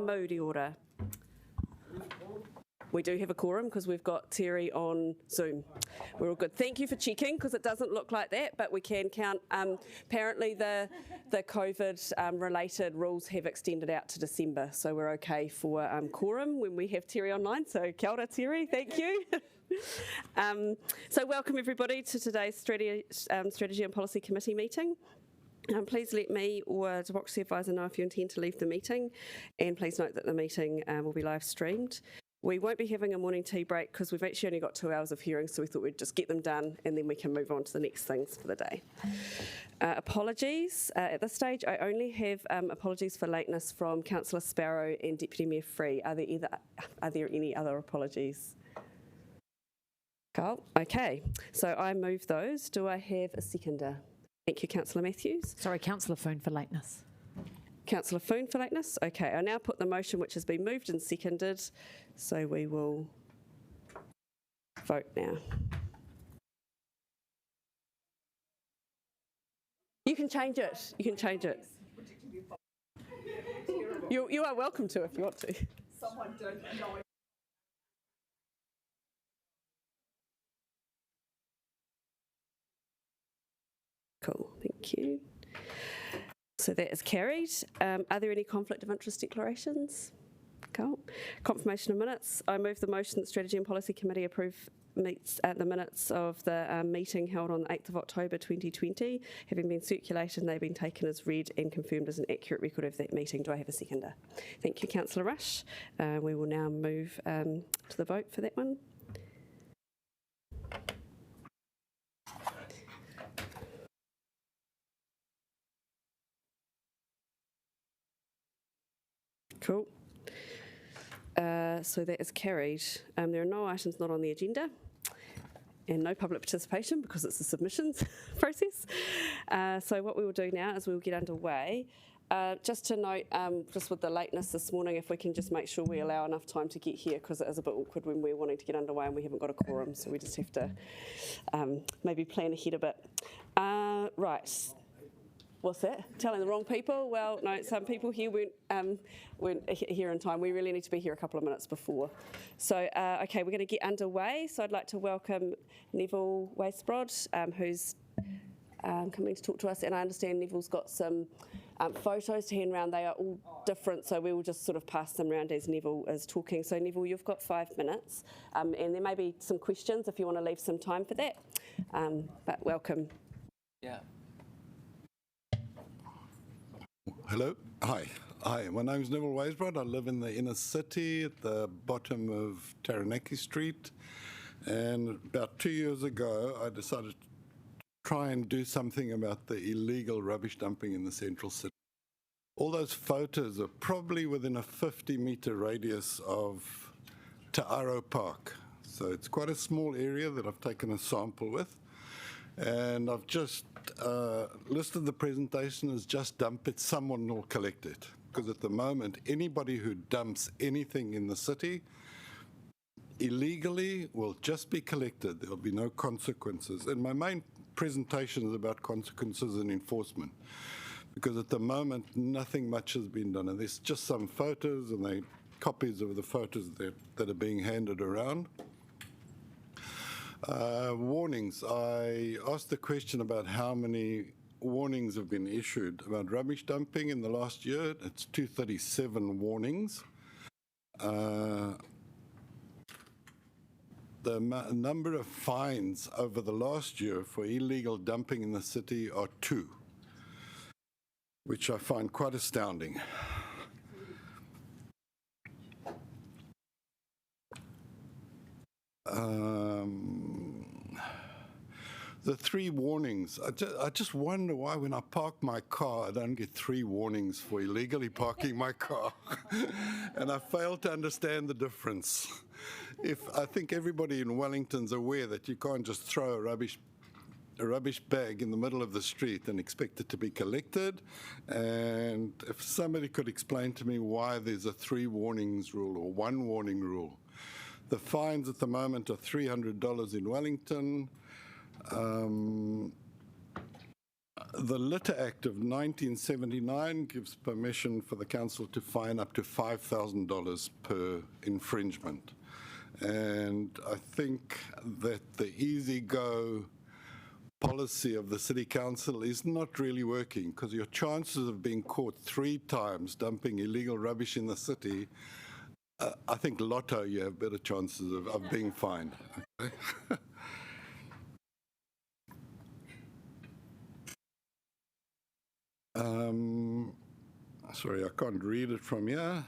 Mauri ora. We do have a quorum because we've got Terry on Zoom. We're all good. Thank you for checking because it doesn't look like that, but we can count. Apparently the COVID-related rules have extended out to December, so we're okay for quorum when we have Terry online. So kia ora, Terry. Thank you. So welcome everybody to today's Strategy and Policy Committee meeting. Please let me or Democracy Advisor know if you intend to leave the meeting, and please note that the meeting will be live streamed. We won't be having a morning tea break because we've actually only got 2 hours of hearings, so we thought we'd just get them done and then we can move on to the next things for the day. Apologies. At this stage, I only have apologies for lateness from Councillor Sparrow and Deputy Mayor Free. Are there any other apologies? Carl? Okay, so I move those. Do I have a seconder? Thank you, Councillor Matthews. Sorry, Councillor Foon for lateness. Councillor Foon for lateness. Okay, I now put the motion which has been moved and seconded, so we will vote now. You can change it. You can change it. You are welcome to if you want to. Someone don't know. Cool, thank you. So that is carried. Are there any conflict of interest declarations? Cool. Confirmation of minutes. I move the motion that Strategy and Policy Committee approve the minutes of the meeting held on the 8th of October 2020, having been circulated and they've been taken as read and confirmed as an accurate record of that meeting. Do I have a seconder? Thank you, Councillor Rush. We will now move to the vote for that one. Cool. So that is carried. There are no items not on the agenda and no public participation because it's a submissions process. So what we will do now is we will get underway. Just to note, just with the lateness this morning, if we can just make sure we allow enough time to get here because it is a bit awkward when we're wanting to get underway and we haven't got a quorum, so we just have to maybe plan ahead a bit. Right. What's that? Telling the wrong people? Well, no, some people here weren't here in time. We really need to be here a couple of minutes before. So, okay, we're going to get underway. So I'd like to welcome Neville Wastebrod, who's coming to talk to us. And I understand Neville's got some photos to hand around. They are all different, so we will just sort of pass them around as Neville is talking. So Neville, you've got 5 minutes, and there may be some questions if you want to leave some time for that. But welcome. Yeah. Hello. Hi. My name's Neville Wastebrod. I live in the inner city at the bottom of Taranaki Street. And about 2 years ago, I decided to try and do something about the illegal rubbish dumping in the central city. All those photos are probably within a 50-metre radius of Ta'aro Park. So it's quite a small area that I've taken a sample with. And I've just listed the presentation as just dump it, someone will collect it. Because at the moment, anybody who dumps anything in the city illegally will just be collected. There'll be no consequences. And my main presentation is about consequences and enforcement. Because at the moment, nothing much has been done. And there's just some photos and they copies of the photos that are being handed around. Warnings. I asked the question about how many warnings have been issued about rubbish dumping in the last year. It's 237 warnings. The number of fines over the last year for illegal dumping in the city are 2, which I find quite astounding. The 3 warnings, I just wonder why when I park my car, I don't get 3 warnings for illegally parking my car. And I fail to understand the difference. I think everybody in Wellington's aware that you can't just throw a rubbish bag in the middle of the street and expect it to be collected. And if somebody could explain to me why there's a 3 warnings rule or 1 warning rule. The fines at the moment are $300 in Wellington. The Litter Act of 1979 gives permission for the council to fine up to $5,000 per infringement. And I think that the easy-go policy of the City Council is not really working, because your chances of being caught 3 times dumping illegal rubbish in the city, I think lotto, you have better chances of being fined. Okay? Sorry, I can't read it from here.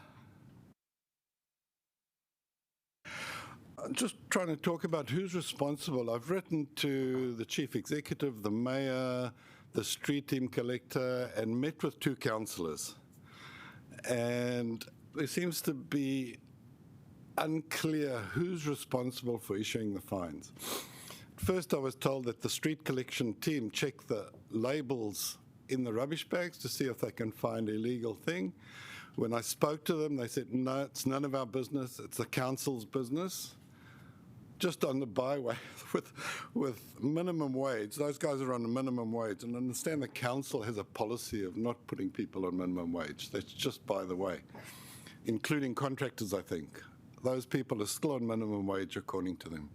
I'm just trying to talk about who's responsible. I've written to the chief executive, the mayor, the street team collector, and met with 2 councillors. And there seems to be unclear who's responsible for issuing the fines. First, I was told that the street collection team check the labels in the rubbish bags to see if they can find an illegal thing. When I spoke to them, they said, no, it's none of our business, it's the council's business. Just on the byway with minimum wage, those guys are on a minimum wage, and I understand the council has a policy of not putting people on minimum wage. That's just by the way, including contractors, I think. Those people are still on minimum wage according to them.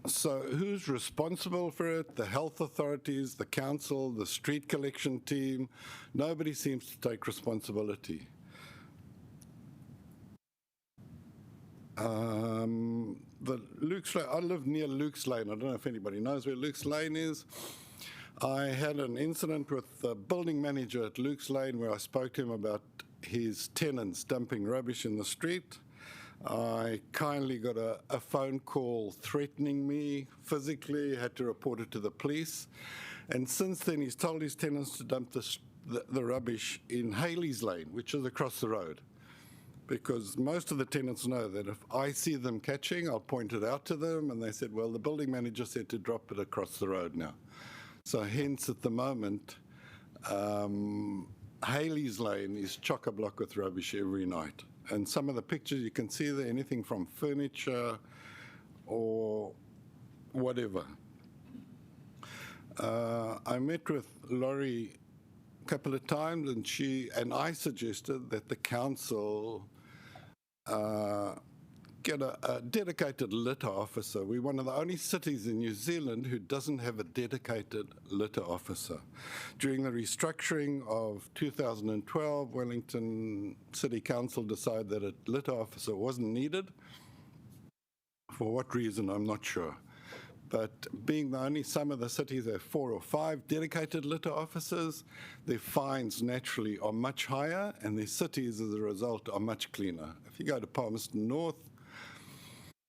So who's responsible for it? The health authorities, the council, the street collection team. Nobody seems to take responsibility. The Luke's Lane, I live near Luke's Lane. I don't know if anybody knows where Luke's Lane is. I had an incident with the building manager at Luke's Lane where I spoke to him about his tenants dumping rubbish in the street. I kindly got a phone call threatening me physically, had to report it to the police. And since then, he's told his tenants to dump the rubbish in Haley's Lane, which is across the road. Because most of the tenants know that if I see them catching, I'll point it out to them. And they said, well, the building manager said to drop it across the road now. So hence, at the moment, Haley's Lane is chock-a-block with rubbish every night. And some of the pictures you can see there, anything from furniture or whatever. I met with Laurie a couple of times, and I suggested that the council get a dedicated litter officer. We're one of the only cities in New Zealand who doesn't have a dedicated litter officer. During the restructuring of 2012, Wellington City Council decided that a litter officer wasn't needed. For what reason, I'm not sure. But being the only, some of the cities have 4 or 5 dedicated litter officers, their fines naturally are much higher, and their cities, as a result, are much cleaner. If you go to Palmerston North,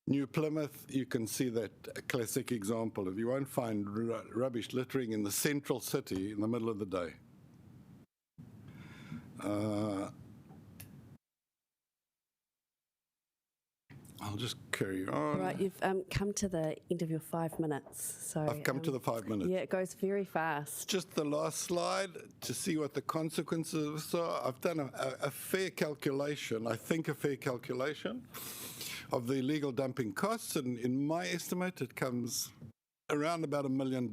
New Plymouth, you can see that classic example of you won't find rubbish littering in the central city in the middle of the day. I'll just carry on. Right, you've come to the end of your 5 minutes. So I've come to the 5 minutes. Yeah, it goes very fast. Just the last slide to see what the consequences are. I've done a fair calculation, I think a fair calculation, of the illegal dumping costs, and in my estimate, it comes around about $1 million.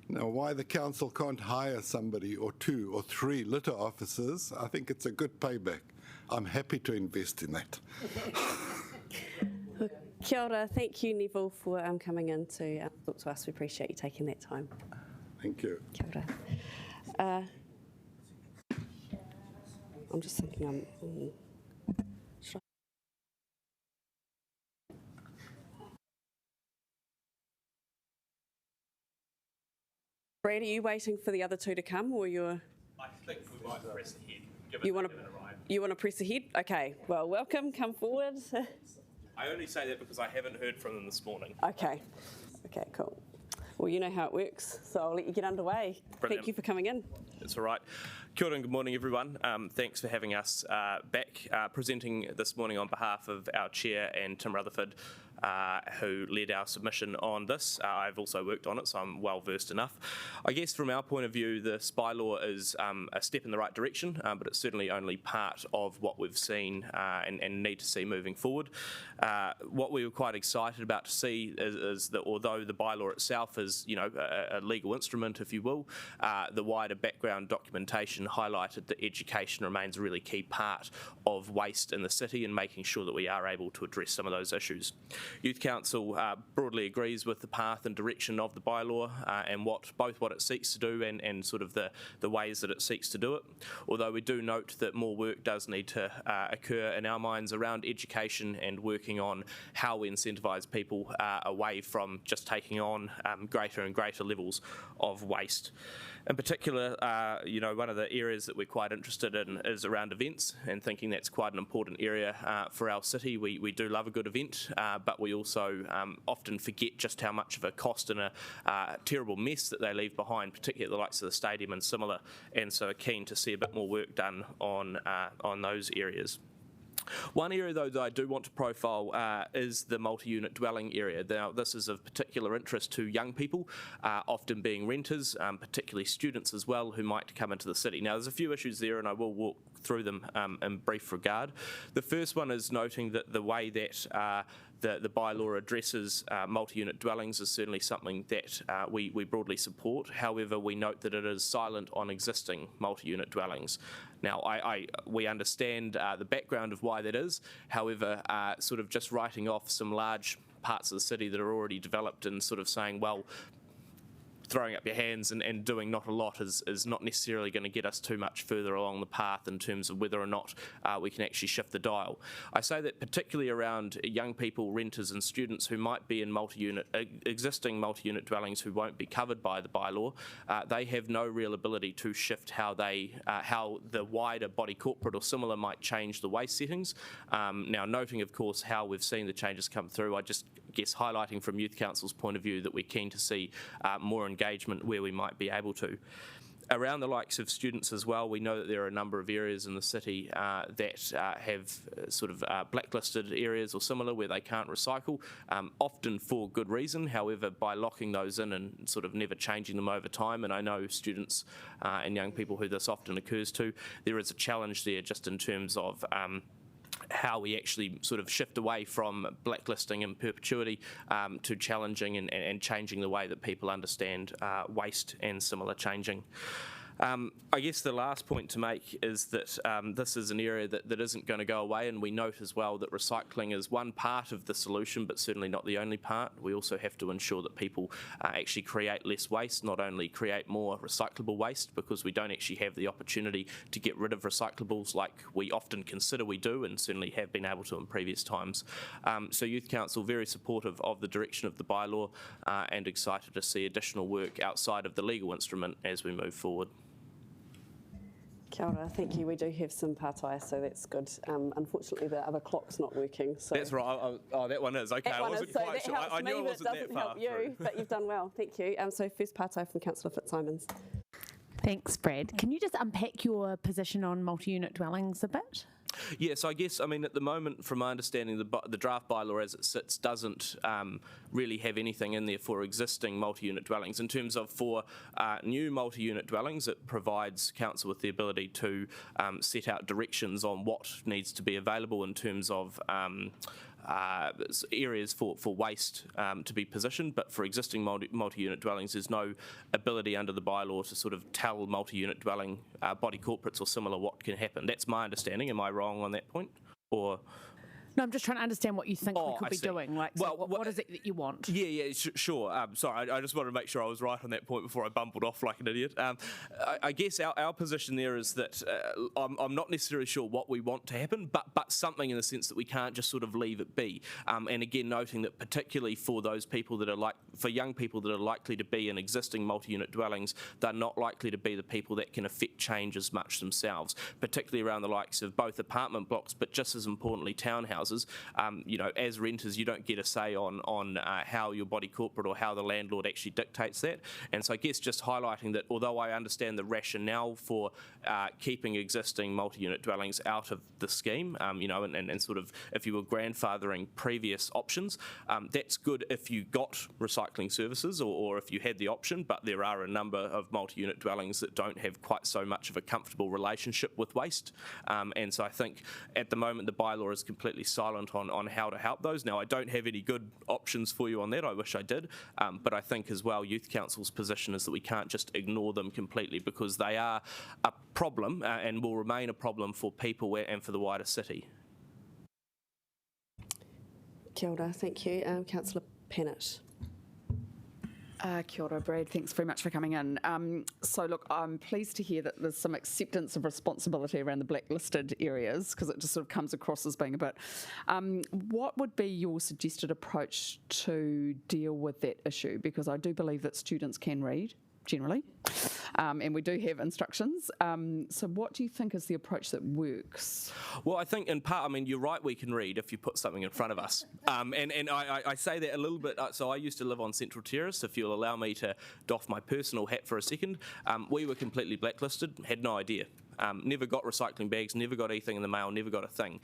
Now, why the council can't hire somebody or 2 or 3 litter officers, I think it's a good payback. I'm happy to invest in that. Kia ora, thank you, Neville, for coming in to talk to us. We appreciate you taking that time. Thank you. Kia ora. I'm just thinking, should Brad, are you waiting for the other 2 to come, or you're? I think we might press ahead. You want to press ahead? Okay. Well, welcome. Come forward. I only say that because I haven't heard from them this morning. Okay. Okay. Cool. Well, you know how it works, so I'll let you get underway. Brilliant. Thank you for coming in. It's all right. Kia ora and good morning, everyone. Thanks for having us back presenting this morning on behalf of our chair and Tim Rutherford who led our submission on this. I've also worked on it, so I'm well versed enough. I guess from our point of view, this bylaw is a step in the right direction, but it's certainly only part of what we've seen and need to see moving forward. What we were quite excited about to see is that although the bylaw itself is, a legal instrument, if you will, the wider background documentation highlighted that education remains a really key part of waste in the city and making sure that we are able to address some of those issues. Youth Council broadly agrees with the path and direction of the bylaw and both what it seeks to do and sort of the ways that it seeks to do it. Although we do note that more work does need to occur in our minds around education and working on how we incentivise people away from just taking on greater and greater levels of waste. In particular, one of the areas that we're quite interested in is around events, and thinking that's quite an important area for our city. We do love a good event, but we also often forget just how much of a cost and a terrible mess that they leave behind, particularly at the likes of the stadium and similar, and so are keen to see a bit more work done on those areas. One area, though, that I do want to profile is the multi-unit dwelling area. Now, this is of particular interest to young people, often being renters, particularly students as well, who might come into the city. Now, there's a few issues there, and I will walk through them in brief regard. The first one is noting that the way that the bylaw addresses multi-unit dwellings is certainly something that we broadly support. However, we note that it is silent on existing multi-unit dwellings. Now, we understand the background of why that is. However, sort of just writing off some large parts of the city that are already developed and sort of saying, well, throwing up your hands and doing not a lot is not necessarily going to get us too much further along the path in terms of whether or not we can actually shift the dial. I say that particularly around young people, renters and students who might be in existing multi-unit dwellings who won't be covered by the bylaw. They have no real ability to shift how the wider body corporate or similar might change the waste settings. Now, noting of course how we've seen the changes come through, I just guess highlighting from Youth Council's point of view that we're keen to see more engagement where we might be able to. Around the likes of students as well, we know that there are a number of areas in the city that have sort of blacklisted areas or similar where they can't recycle, often for good reason. However, by locking those in and sort of never changing them over time, and I know students and young people who this often occurs to, there is a challenge there just in terms of how we actually sort of shift away from blacklisting in perpetuity to challenging and changing the way that people understand waste and similar changing. I guess the last point to make is that this is an area that isn't going to go away, and we note as well that recycling is one part of the solution, but certainly not the only part. We also have to ensure that people actually create less waste, not only create more recyclable waste, because we don't actually have the opportunity to get rid of recyclables like we often consider we do, and certainly have been able to in previous times. So Youth Council very supportive of the direction of the bylaw and excited to see additional work outside of the legal instrument as we move forward. Kia ora, thank you. We do have some pārtai, so that's good. Unfortunately, the other clock's not working. So that's right. Oh, that one is. Okay, I wasn't quite sure. I knew it wasn't that far. Help you, but you've done well. Thank you. So first pārtai from Councillor Fitzsimons. Thanks, Brad. Can you just unpack your position on multi-unit dwellings a bit? Yes, I guess, at the moment, from my understanding, the draft bylaw as it sits doesn't really have anything in there for existing multi-unit dwellings. In terms of for new multi-unit dwellings, it provides council with the ability to set out directions on what needs to be available in terms of areas for waste to be positioned, but for existing multi-unit dwellings there's no ability under the bylaw to sort of tell multi-unit dwelling body corporates or similar what can happen. That's my understanding. Am I wrong on that point? Or No, I'm just trying to understand what you think we could be doing. Like, so what is it that you want? Yeah, sure. Sorry, I just wanted to make sure I was right on that point before I bumbled off like an idiot. I guess our position there is that I'm not necessarily sure what we want to happen, but something in the sense that we can't just sort of leave it be. And again, noting that particularly for those people that are for young people that are likely to be in existing multi-unit dwellings, they're not likely to be the people that can affect change as much themselves, particularly around the likes of both apartment blocks, but just as importantly, townhouses. townhouses, as renters, you don't get a say on how your body corporate or how the landlord actually dictates that. And so I guess just highlighting that although I understand the rationale for keeping existing multi-unit dwellings out of the scheme, and sort of if you were grandfathering previous options, that's good if you got recycling services or if you had the option, but there are a number of multi-unit dwellings that don't have quite so much of a comfortable relationship with waste. And so I think at the moment the bylaw is completely silent on how to help those. Now, I don't have any good options for you on that. I wish I did. But I think as well Youth Council's position is that we can't just ignore them completely because they are a problem and will remain a problem for people and for the wider city. Kia ora, thank you. Councillor Pennant. Kia ora, Brad. Thanks very much for coming in. So, look, I'm pleased to hear that there's some acceptance of responsibility around the blacklisted areas because it just sort of comes across as being a bit. What would be your suggested approach to deal with that issue? Because I do believe that students can read, generally, and we do have instructions. So what do you think is the approach that works? Well, I think in part, you're right, we can read if you put something in front of us. And I say that a little bit, so I used to live on Central Terrace, if you'll allow me to doff my personal hat for a second. We were completely blacklisted, had no idea. Never got recycling bags, never got anything in the mail, never got a thing.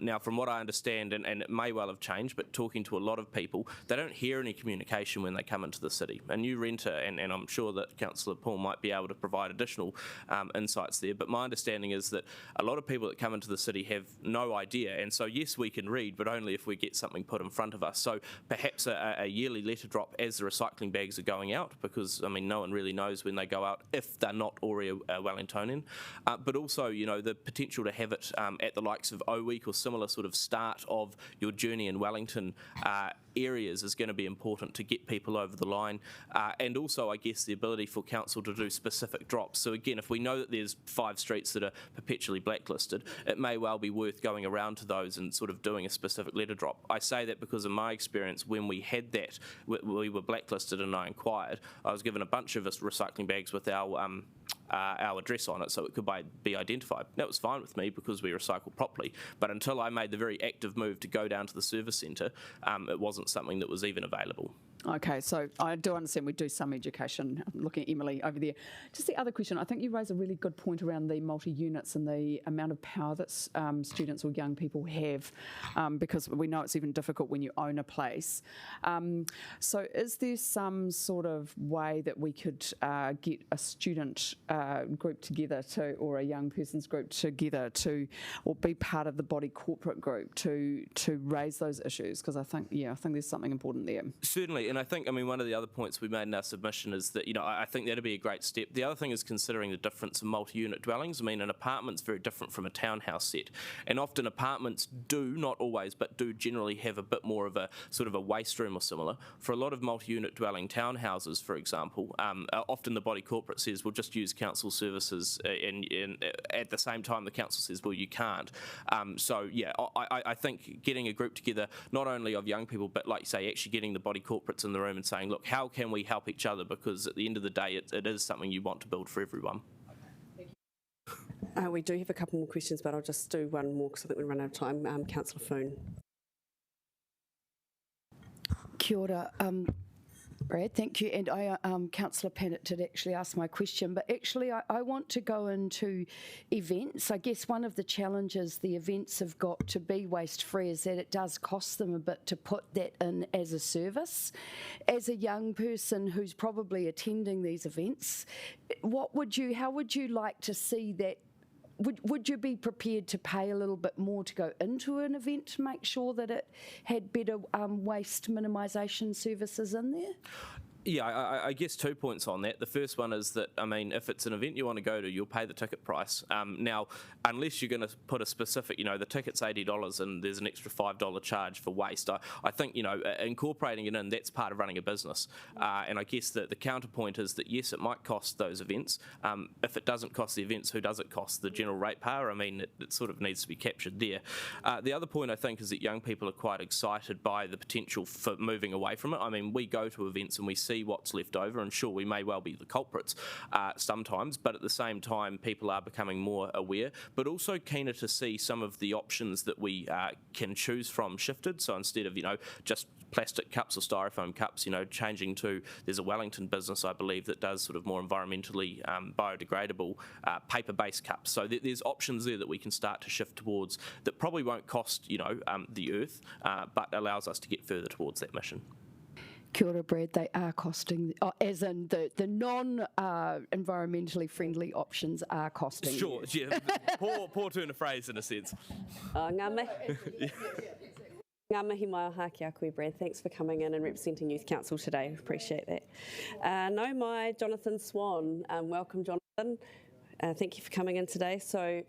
Now, from what I understand, and it may well have changed, but talking to a lot of people, they don't hear any communication when they come into the city. A new renter, and I'm sure that Councillor Paul might be able to provide additional insights there, but my understanding is that a lot of people that come into the city have no idea, and so yes, we can read, but only if we get something put in front of us. So perhaps a yearly letter drop as the recycling bags are going out, because, no one really knows when they go out if they're not already a Wellingtonian. But also, the potential to have it at the likes of O Week or similar sort of start of your journey in Wellington areas is going to be important to get people over the line. And also, I guess, the ability for council to do specific drops. So again, if we know that there's 5 streets that are perpetually blacklisted, it may well be worth going around to those and sort of doing a specific letter drop. I say that because in my experience, when we had that, we were blacklisted and I inquired, I was given a bunch of recycling bags with our address on it so it could be identified. That was fine with me because we recycled properly, but until I made the very active move to go down to the service centre, it wasn't something that was even available. Okay, so I do understand we do some education. I'm looking at Emily over there. Just the other question, I think you raise a really good point around the multi-units and the amount of power that students or young people have, because we know it's even difficult when you own a place. So is there some sort of way that we could get a student group together or a young person's group together or be part of the body corporate group to raise those issues? Because I think there's something important there. Certainly. And I think, one of the other points we made in our submission is that, I think that'd be a great step. The other thing is considering the difference in multi-unit dwellings. An apartment's very different from a townhouse set. And often apartments do, not always, but do generally have a bit more of a sort of a waste room or similar. For a lot of multi-unit dwelling townhouses, for example, often the body corporate says, we'll just use council services, and at the same time the council says, well, you can't. I think getting a group together, not only of young people, but like you say, actually getting the body corporates in the room and saying, look, how can we help each other? Because at the end of the day, it is something you want to build for everyone. We do have a couple more questions, but I'll just do one more because I think we run out of time. Councillor Foon. Kia ora. Brad, thank you. And Councillor Pennant did actually ask my question, but actually I want to go into events. I guess one of the challenges the events have got to be waste-free is that it does cost them a bit to put that in as a service. As a young person who's probably attending these events, how would you like to see that? Would you be prepared to pay a little bit more to go into an event to make sure that it had better waste minimisation services in there? Yeah, I guess 2 points on that. The first one is that, if it's an event you want to go to, you'll pay the ticket price. Now, unless you're going to put a specific, the ticket's $80 and there's an extra $5 charge for waste, I think, incorporating it in, that's part of running a business. And I guess that the counterpoint is that, yes, it might cost those events. If it doesn't cost the events, who does it cost? The general ratepayer? It sort of needs to be captured there. The other point, I think, is that young people are quite excited by the potential for moving away from it. We go to events and we see see what's left over, and sure, we may well be the culprits sometimes, but at the same time, people are becoming more aware, but also keener to see some of the options that we can choose from shifted. So instead of, just plastic cups or styrofoam cups, changing to, there's a Wellington business, I believe, that does sort of more environmentally biodegradable paper-based cups. So there's options there that we can start to shift towards that probably won't cost, the earth, but allows us to get further towards that mission. Kia ora, Brad. They are costing, as in the non-environmentally friendly options are costing. Sure, yeah. poor turn of phrase in a sense. Ngā mihi mai o hake a koe, Brad. Thanks for coming in and representing Youth Council today. Appreciate that. Nau mai, Jonathan Swan. Welcome, Jonathan. Thank you for coming in today. So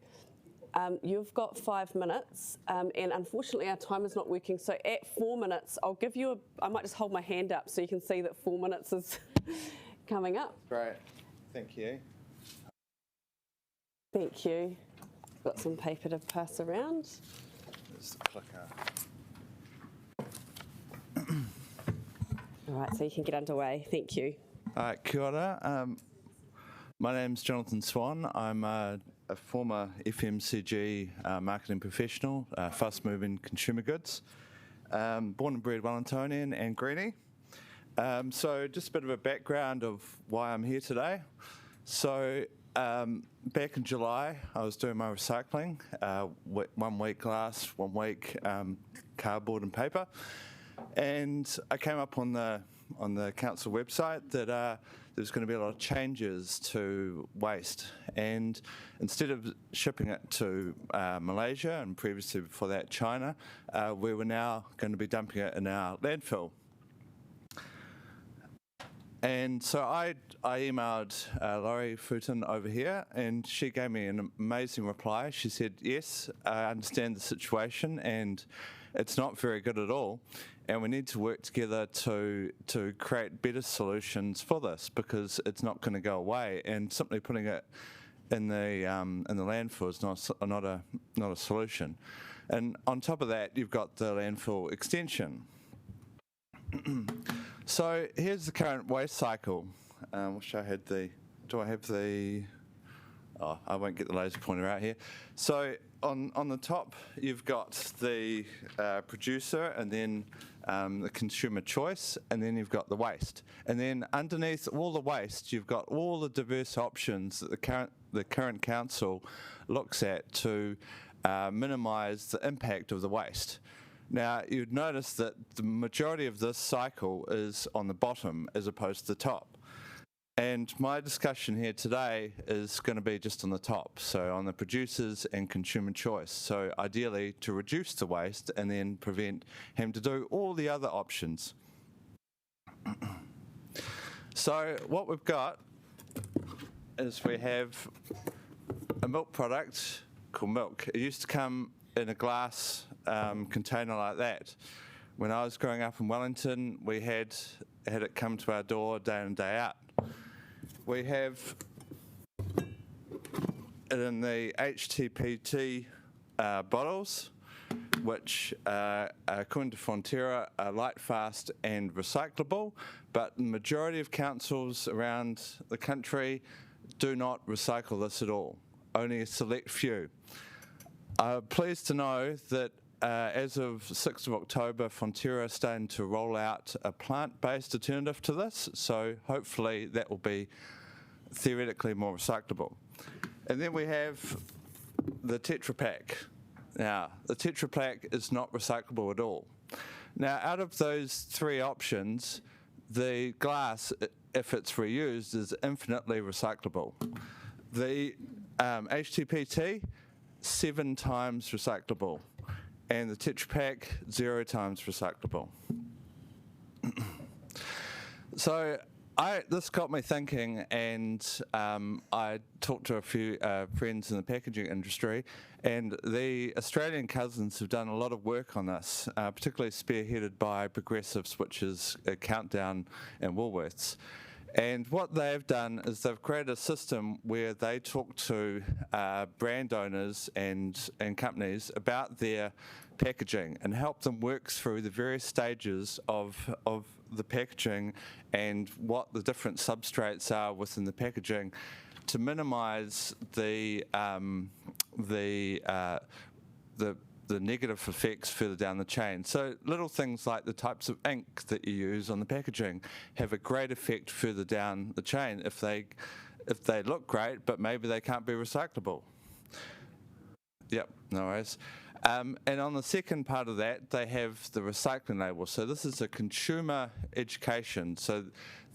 you've got 5 minutes, and unfortunately our time is not working. So at 4 minutes, I'll give you I might just hold my hand up so you can see that 4 minutes is coming up. Great. Thank you. Thank you. Got some paper to pass around. There's the clicker. All right, so you can get underway. Thank you. All right, kia ora. My name's Jonathan Swan. I'm a former FMCG marketing professional, fast-moving consumer goods, born and bred Wellingtonian and greenie. So just a bit of a background of why I'm here today. So back in July, I was doing my recycling, 1 week glass, 1 week cardboard and paper. And I came up on the council website that there's going to be a lot of changes to waste, and instead of shipping it to Malaysia and previously before that China, we were now going to be dumping it in our landfill. And so I emailed Laurie Futon over here, and she gave me an amazing reply. She said, yes, I understand the situation, and it's not very good at all, and we need to work together to create better solutions for this, because it's not going to go away, and simply putting it in the landfill is not a solution. And on top of that, you've got the landfill extension. So here's the current waste cycle. Wish I had the. Do I have the? Oh, I won't get the laser pointer out here. So on the top, you've got the producer, and then the consumer choice, and then you've got the waste. And then underneath all the waste, you've got all the diverse options that the current council looks at to minimise the impact of the waste. Now, you'd notice that the majority of this cycle is on the bottom as opposed to the top. And my discussion here today is going to be just on the top, so on the producers and consumer choice. So ideally to reduce the waste and then prevent him to do all the other options. So what we've got is we have a milk product called milk. It used to come in a glass container like that. When I was growing up in Wellington, we had it come to our door day in, day out. We have it in the HTPT bottles, which according to Fonterra are light, fast and recyclable, but the majority of councils around the country do not recycle this at all, only a select few. I'm pleased to know that as of 6th of October, Fonterra is starting to roll out a plant-based alternative to this, so hopefully that will be theoretically more recyclable. And then we have the Tetra Pak. Now, the Tetra Pak is not recyclable at all. Now, out of those three options, the glass, if it's reused, is infinitely recyclable. The HTPT, 7 times recyclable, and the Tetra Pak, 0 times recyclable. So this got me thinking, and I talked to a few friends in the packaging industry, and the Australian cousins have done a lot of work on this, particularly spearheaded by Progressives, which is Countdown and Woolworths. And what they've done is they've created a system where they talk to brand owners and companies about their packaging and help them work through the various stages of the packaging and what the different substrates are within the packaging to minimise the negative effects further down the chain. So little things like the types of ink that you use on the packaging have a great effect further down the chain if they look great, but maybe they can't be recyclable. Yep, no worries. And on the second part of that, they have the recycling label. So this is a consumer education. So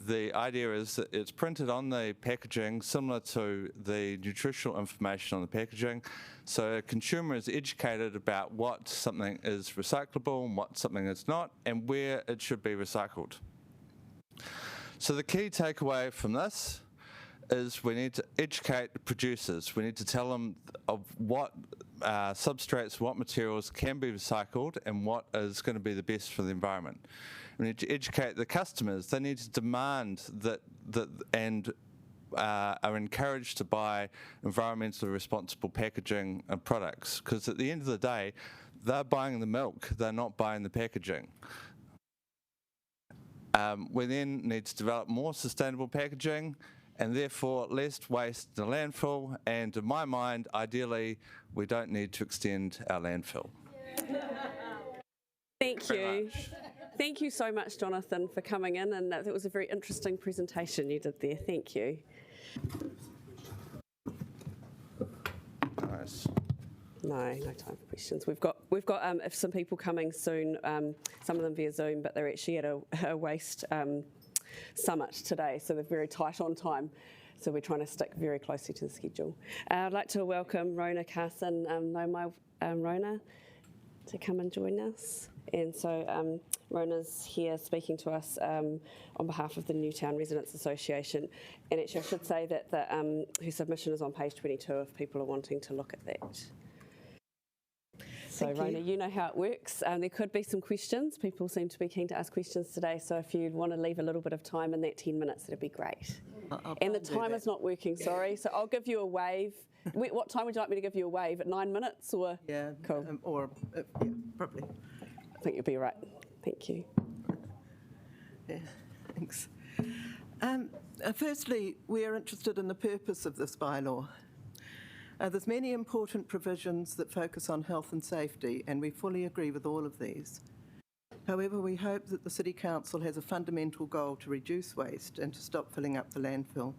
the idea is that it's printed on the packaging, similar to the nutritional information on the packaging. So a consumer is educated about what something is recyclable and what something is not, and where it should be recycled. So the key takeaway from this is we need to educate the producers. We need to tell them of what substrates, what materials can be recycled and what is going to be the best for the environment. We need to educate the customers. They need to demand that and are encouraged to buy environmentally responsible packaging and products, because at the end of the day, they're buying the milk, they're not buying the packaging. We then need to develop more sustainable packaging and therefore less waste in the landfill, and in my mind, ideally, we don't need to extend our landfill. Thank you. Thank you so much, Jonathan, for coming in, and that was a very interesting presentation you did there. Thank you. Nice. No time for questions. We've got if some people coming soon, some of them via Zoom, but they're actually at a waste summit today, so they're very tight on time. So we're trying to stick very closely to the schedule. I'd like to welcome Rona Carson, Rona, to come and join us. And so Rona's here speaking to us on behalf of the Newtown Residents Association. And actually I should say that her submission is on page 22 if people are wanting to look at that. So Rona, you know how it works. There could be some questions. People seem to be keen to ask questions today. So if you'd want to leave a little bit of time in that 10 minutes, that'd be great. And the timer's not working, sorry. So I'll give you a wave. What time would you like me to give you a wave? At 9 minutes or? Yeah. Cool. Yeah, probably. I think you'll be right. Thank you. Yeah, thanks. Firstly, we are interested in the purpose of this bylaw. There's many important provisions that focus on health and safety, and we fully agree with all of these. However, we hope that the City Council has a fundamental goal to reduce waste and to stop filling up the landfill.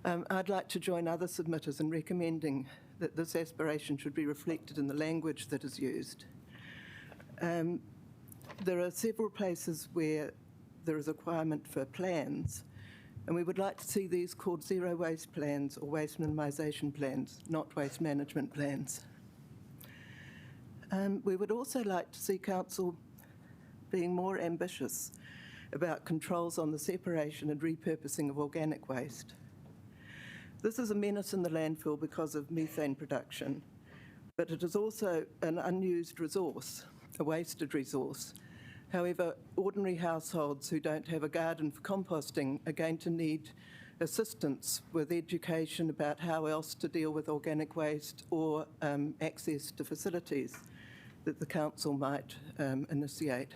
I'd like to join other submitters in recommending that this aspiration should be reflected in the language that is used. There are several places where there is a requirement for plans, and we would like to see these called zero waste plans or waste minimisation plans, not waste management plans. We would also like to see Council being more ambitious about controls on the separation and repurposing of organic waste. This is a menace in the landfill because of methane production, but it is also an unused resource, a wasted resource. However, ordinary households who don't have a garden for composting are going to need assistance with education about how else to deal with organic waste or access to facilities that the council might initiate.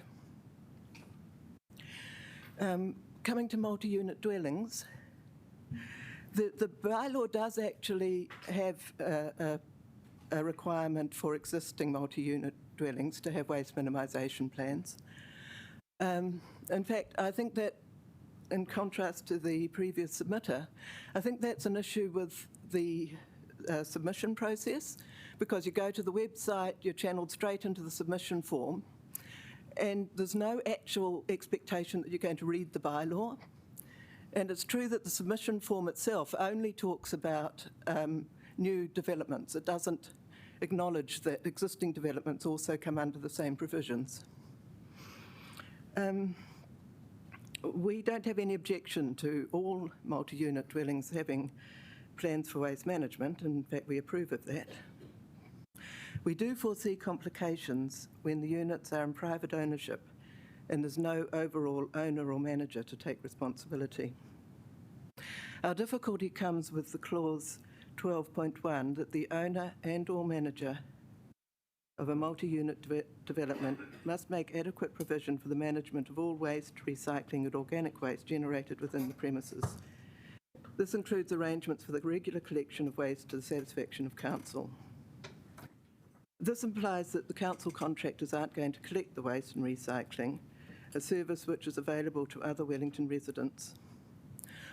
Coming to multi-unit dwellings, the bylaw does actually have a requirement for existing multi-unit dwellings to have waste minimisation plans. In fact, I think that, in contrast to the previous submitter, I think that's an issue with the submission process, because you go to the website, you're channeled straight into the submission form, and there's no actual expectation that you're going to read the bylaw. And it's true that the submission form itself only talks about new developments. It doesn't acknowledge that existing developments also come under the same provisions. We don't have any objection to all multi-unit dwellings having plans for waste management. In fact, we approve of that. We do foresee complications when the units are in private ownership and there's no overall owner or manager to take responsibility. Our difficulty comes with the clause 12.1 that the owner and or manager of a multi-unit development must make adequate provision for the management of all waste, recycling and organic waste generated within the premises. This includes arrangements for the regular collection of waste to the satisfaction of council. This implies that the council contractors aren't going to collect the waste and recycling, a service which is available to other Wellington residents.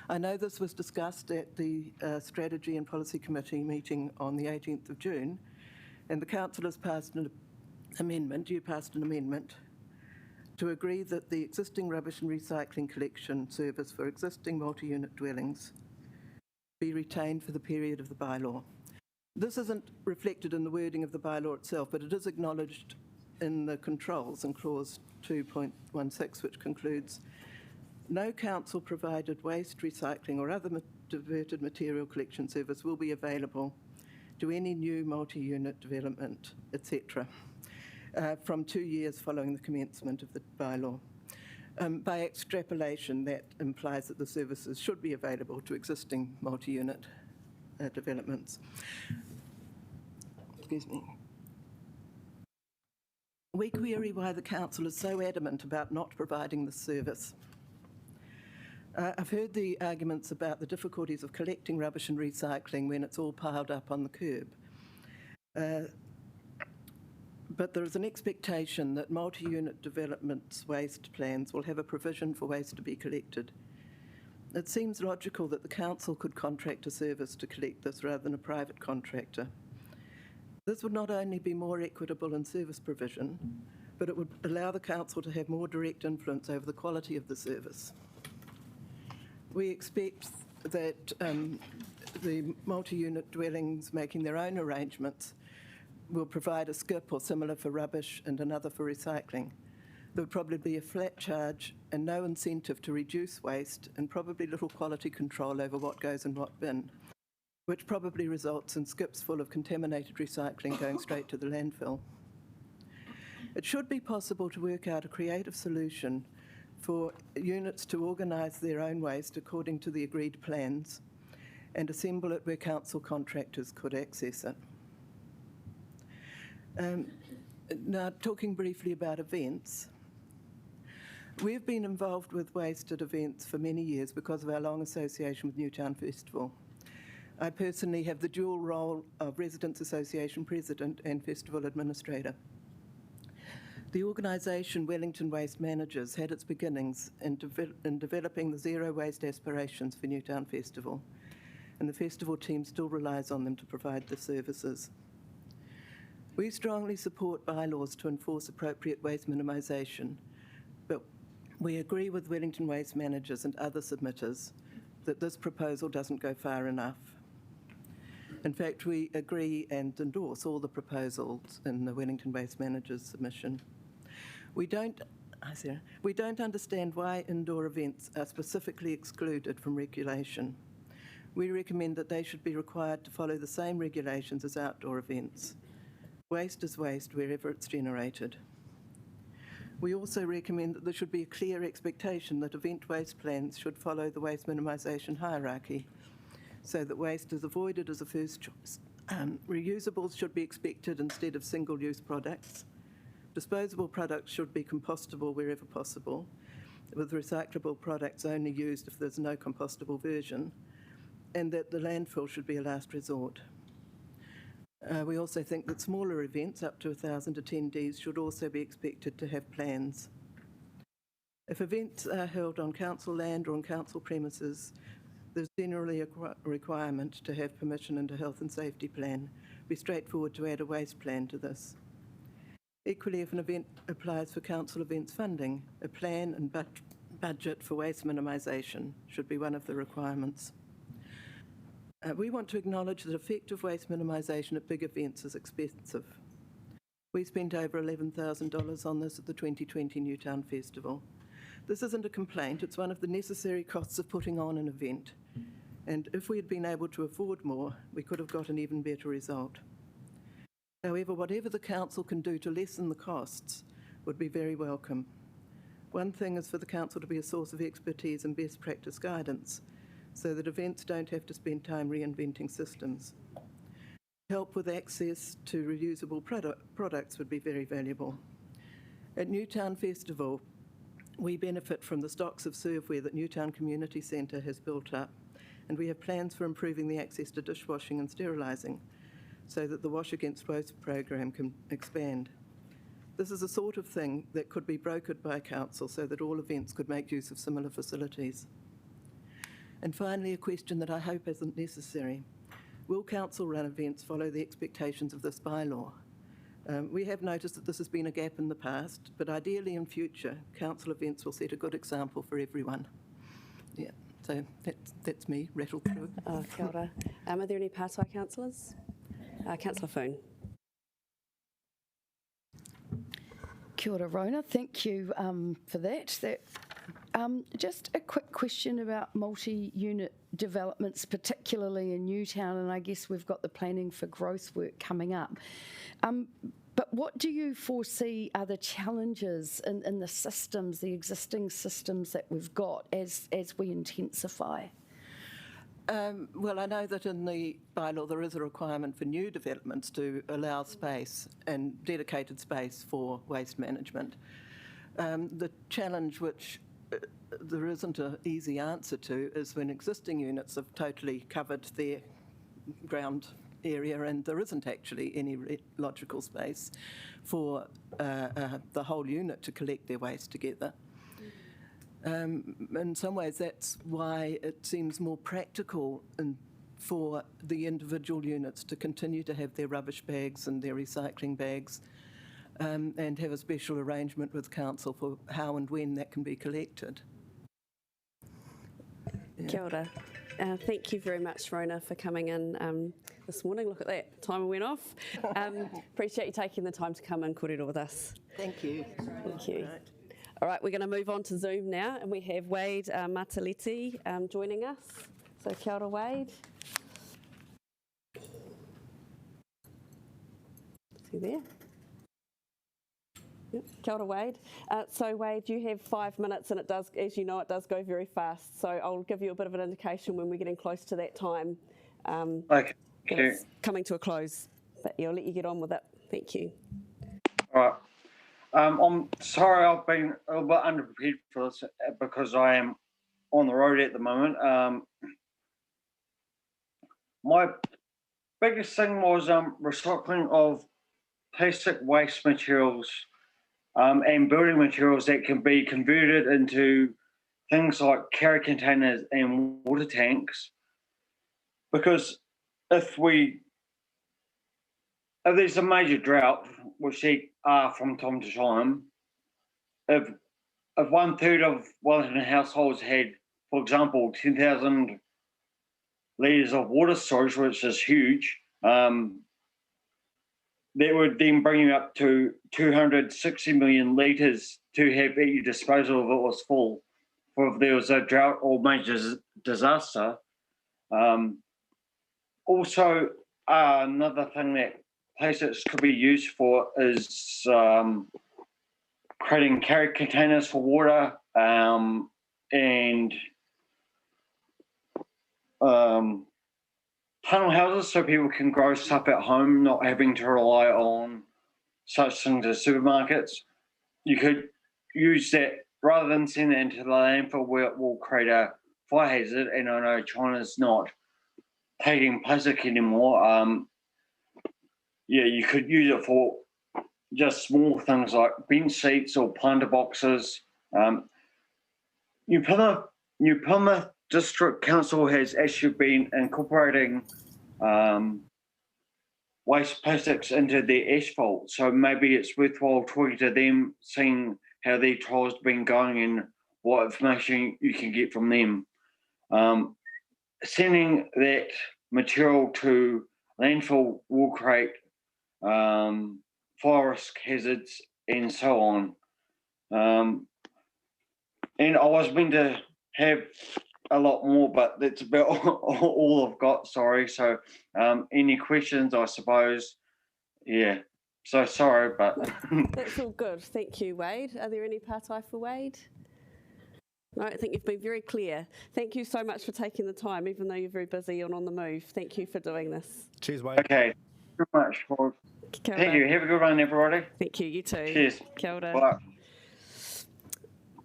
I know this was discussed at the Strategy and Policy Committee meeting on the 18th of June, and the council has passed an amendment, you passed an amendment, to agree that the existing rubbish and recycling collection service for existing multi-unit dwellings be retained for the period of the bylaw. This isn't reflected in the wording of the bylaw itself, but it is acknowledged in the controls in clause 2.16, which concludes, no council-provided waste, recycling or other diverted material collection service will be available to any new multi-unit development, etc., from 2 years following the commencement of the bylaw. By extrapolation, that implies that the services should be available to existing multi-unit developments. Excuse me. We query why the council is so adamant about not providing the service. I've heard the arguments about the difficulties of collecting rubbish and recycling when it's all piled up on the curb. But there is an expectation that multi-unit developments' waste plans will have a provision for waste to be collected. It seems logical that the council could contract a service to collect this rather than a private contractor. This would not only be more equitable in service provision, but it would allow the council to have more direct influence over the quality of the service. We expect that the multi-unit dwellings making their own arrangements will provide a skip or similar for rubbish and another for recycling. There would probably be a flat charge and no incentive to reduce waste, and probably little quality control over what goes in what bin, which probably results in skips full of contaminated recycling going straight to the landfill. It should be possible to work out a creative solution for units to organise their own waste according to the agreed plans and assemble it where council contractors could access it. Now, talking briefly about events, we've been involved with waste at events for many years because of our long association with Newtown Festival. I personally have the dual role of Residents Association President and Festival Administrator. The organisation Wellington Waste Managers had its beginnings in developing the zero waste aspirations for Newtown Festival, and the festival team still relies on them to provide the services. We strongly support bylaws to enforce appropriate waste minimisation, but we agree with Wellington Waste Managers and other submitters that this proposal doesn't go far enough. In fact, we agree and endorse all the proposals in the Wellington Waste Managers submission. We don't understand why indoor events are specifically excluded from regulation. We recommend that they should be required to follow the same regulations as outdoor events. Waste is waste wherever it's generated. We also recommend that there should be a clear expectation that event waste plans should follow the waste minimisation hierarchy, so that waste is avoided as a first choice. Reusables should be expected instead of single-use products. Disposable products should be compostable wherever possible, with recyclable products only used if there's no compostable version, and that the landfill should be a last resort. We also think that smaller events, up to 1,000 attendees, should also be expected to have plans. If events are held on council land or on council premises, there's generally a requirement to have permission and a health and safety plan. It'd be straightforward to add a waste plan to this. Equally, if an event applies for council events funding, a plan and budget for waste minimisation should be one of the requirements. We want to acknowledge that effective waste minimisation at big events is expensive. We spent over $11,000 on this at the 2020 Newtown Festival. This isn't a complaint, it's one of the necessary costs of putting on an event. And if we had been able to afford more, we could have got an even better result. However, whatever the council can do to lessen the costs would be very welcome. One thing is for the council to be a source of expertise and best practice guidance, so that events don't have to spend time reinventing systems. Help with access to reusable products would be very valuable. At Newtown Festival, we benefit from the stocks of serveware that Newtown Community Centre has built up, and we have plans for improving the access to dishwashing and sterilising, so that the Wash Against Waste program can expand. This is the sort of thing that could be brokered by council so that all events could make use of similar facilities. And finally, a question that I hope isn't necessary. Will council run events follow the expectations of this bylaw? We have noticed that this has been a gap in the past, but ideally in future, council events will set a good example for everyone. Yeah, so that's me, rattled through. Kia ora. Are there any Pātai councillors? Councillor Foon. Kia ora, Rona. Thank you for that. Just a quick question about multi-unit developments, particularly in Newtown, and I guess we've got the planning for growth work coming up. But what do you foresee are the challenges in the systems, the existing systems that we've got as we intensify? Well, I know that in the bylaw there is a requirement for new developments to allow space and dedicated space for waste management. The challenge, which there isn't an easy answer to, is when existing units have totally covered their ground area and there isn't actually any logical space for the whole unit to collect their waste together. In some ways, that's why it seems more practical for the individual units to continue to have their rubbish bags and their recycling bags, and have a special arrangement with council for how and when that can be collected. Yeah. Kia ora. Thank you very much, Rona, for coming in this morning. Look at that, timer went off. Appreciate you taking the time to come and kōrero with us. Thank you. Thank you. Right. All right, we're going to move on to Zoom now, and we have Wade Mataleti joining us. So kia ora, Wade. Is he there? Yep. Kia ora, Wade. So Wade, you have 5 minutes, and it does, as you know, it does go very fast. So I'll give you a bit of an indication when we're getting close to that time. Okay. It's coming to a close, but yeah, I'll let you get on with it. Thank you. All right. I'm sorry I've been a little bit underprepared for this because I am on the road at the moment. My biggest thing was recycling of plastic waste materials and building materials that can be converted into things like carry containers and water tanks. Because if there's a major drought, which there are from time to time, if 1/3 of Wellington households had, for example, 10,000 litres of water storage, which is huge, that would then bring you up to 260 million litres to have at your disposal if it was full, or if there was a drought or major disaster. Also, another thing that plastics could be used for is creating carry containers for water and tunnel houses so people can grow stuff at home, not having to rely on such things as supermarkets. You could use that rather than send it into the landfill where it will create a fire hazard, and I know China's not taking plastic anymore. Yeah, you could use it for just small things like bench seats or planter boxes. New Plymouth District Council has actually been incorporating waste plastics into their asphalt, so maybe it's worthwhile talking to them, seeing how their trials have been going and what information you can get from them. Sending that material to landfill will create fire risk hazards and so on. And I was meant to have a lot more, but that's about all I've got, sorry. So any questions, I suppose, yeah, So sorry, but That's all good. Thank you, Wade. Are there any partai for Wade? No, I think you've been very clear. Thank you so much for taking the time, even though you're very busy and on the move. Thank you for doing this. Cheers, Wade. okay. Thank you very much. Well, Kia thank ora. you. Have a good one, everybody. Thank you. You too. Cheers. Kia ora. Bye.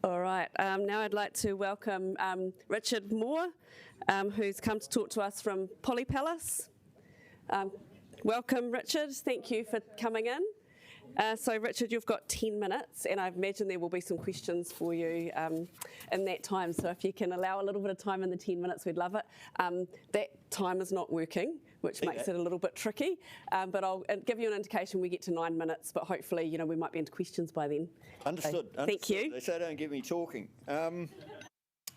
All right. Now I'd like to welcome Richard Moore, who's come to talk to us from Polly Palace. Welcome, Richard. Thank you for coming in. So, Richard, you've got 10 minutes, and I imagine there will be some questions for you in that time. So if you can allow a little bit of time in the 10 minutes, we'd love it. That time is not working, which makes it a little bit tricky. But I'll give you an indication we get to 9 minutes, but hopefully, you know, we might be into questions by then. Understood. So, thank you. They say don't get me talking.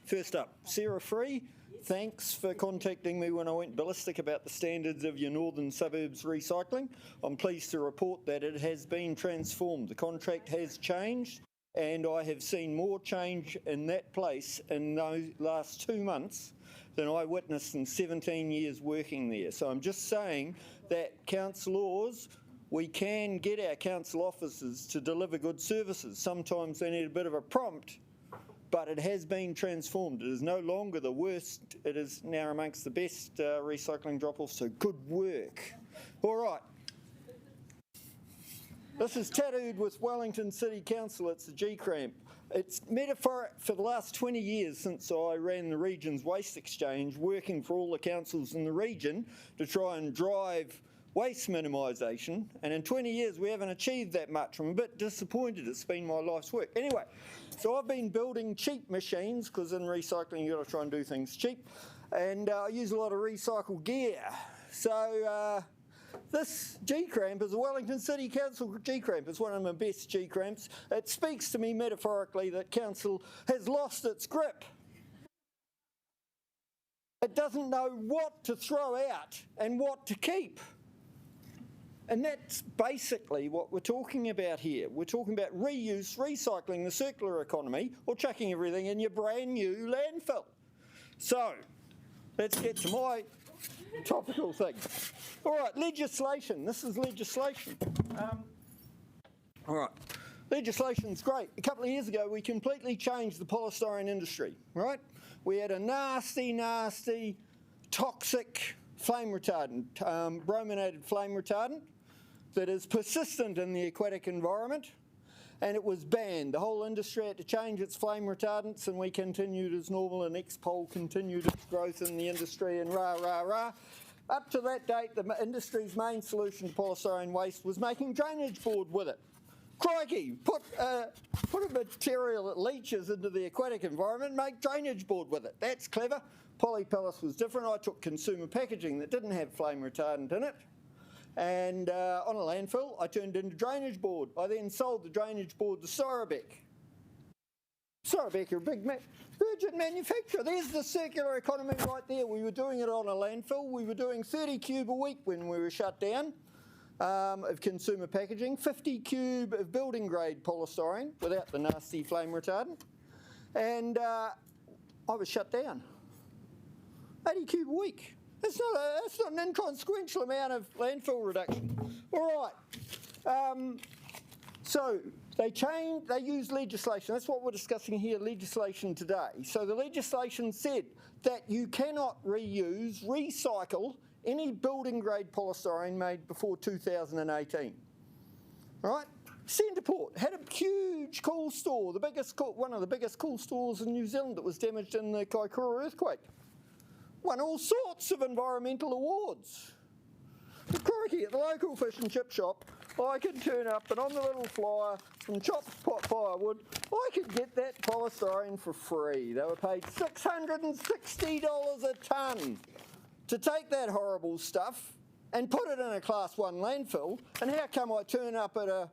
First up, Sarah Free. Thanks for contacting me when I went ballistic about the standards of your northern suburbs recycling. I'm pleased to report that it has been transformed. The contract has changed, and I have seen more change in that place in those last 2 months than I witnessed in 17 years working there. So I'm just saying that councillors, we can get our council officers to deliver good services. Sometimes they need a bit of a prompt, but it has been transformed. It is no longer the worst. It is now amongst the best recycling drop-offs, so good work. All right. This is tattooed with Wellington City Council. It's a G-cramp. It's metaphoric for the last 20 years since I ran the region's waste exchange, working for all the councils in the region to try and drive waste minimisation, and in 20 years we haven't achieved that much. I'm a bit disappointed. It's been my life's work. Anyway, so I've been building cheap machines, because in recycling you've got to try and do things cheap, and I use a lot of recycled gear. So this G-cramp is a Wellington City Council G-cramp. It's one of my best G-cramps. It speaks to me metaphorically that council has lost its grip. It doesn't know what to throw out and what to keep. And that's basically what we're talking about here. We're talking about reuse, recycling, the circular economy, or chucking everything in your brand new landfill. So, let's get to my topical thing. All right, legislation. This is legislation. All right, legislation's great. A couple of years ago, we completely changed the polystyrene industry, right? We had a nasty, nasty, toxic flame retardant, brominated flame retardant, that is persistent in the aquatic environment, and it was banned. The whole industry had to change its flame retardants, and we continued as normal, and Expol continued its growth in the industry, and rah, rah, rah. Up to that date, the industry's main solution to polystyrene waste was making drainage board with it. Crikey, put a material that leaches into the aquatic environment and make drainage board with it. That's clever. Polly Palace was different. I took consumer packaging that didn't have flame retardant in it, and on a landfill, I turned into drainage board. I then sold the drainage board to Suburbs. Suburbs are a big virgin manufacturer. There's the circular economy right there. We were doing it on a landfill. We were doing 30 cube a week when we were shut down of consumer packaging, 50 cube of building grade polystyrene without the nasty flame retardant, and I was shut down. 80 cube a week. That's not an inconsequential amount of landfill reduction. All right. So they used legislation. That's what we're discussing here, legislation today. So the legislation said that you cannot reuse, recycle any building grade polystyrene made before 2018. All right. Centreport had a huge cool store, one of the biggest cool stores in New Zealand that was damaged in the Kaikoura earthquake. Won all sorts of environmental awards. But crikey, at the local fish and chip shop, I could turn up and on the little flyer from Chopped Pot Firewood, I could get that polystyrene for free. They were paid $660 a tonne to take that horrible stuff and put it in a Class 1 landfill. And how come I turn up at a...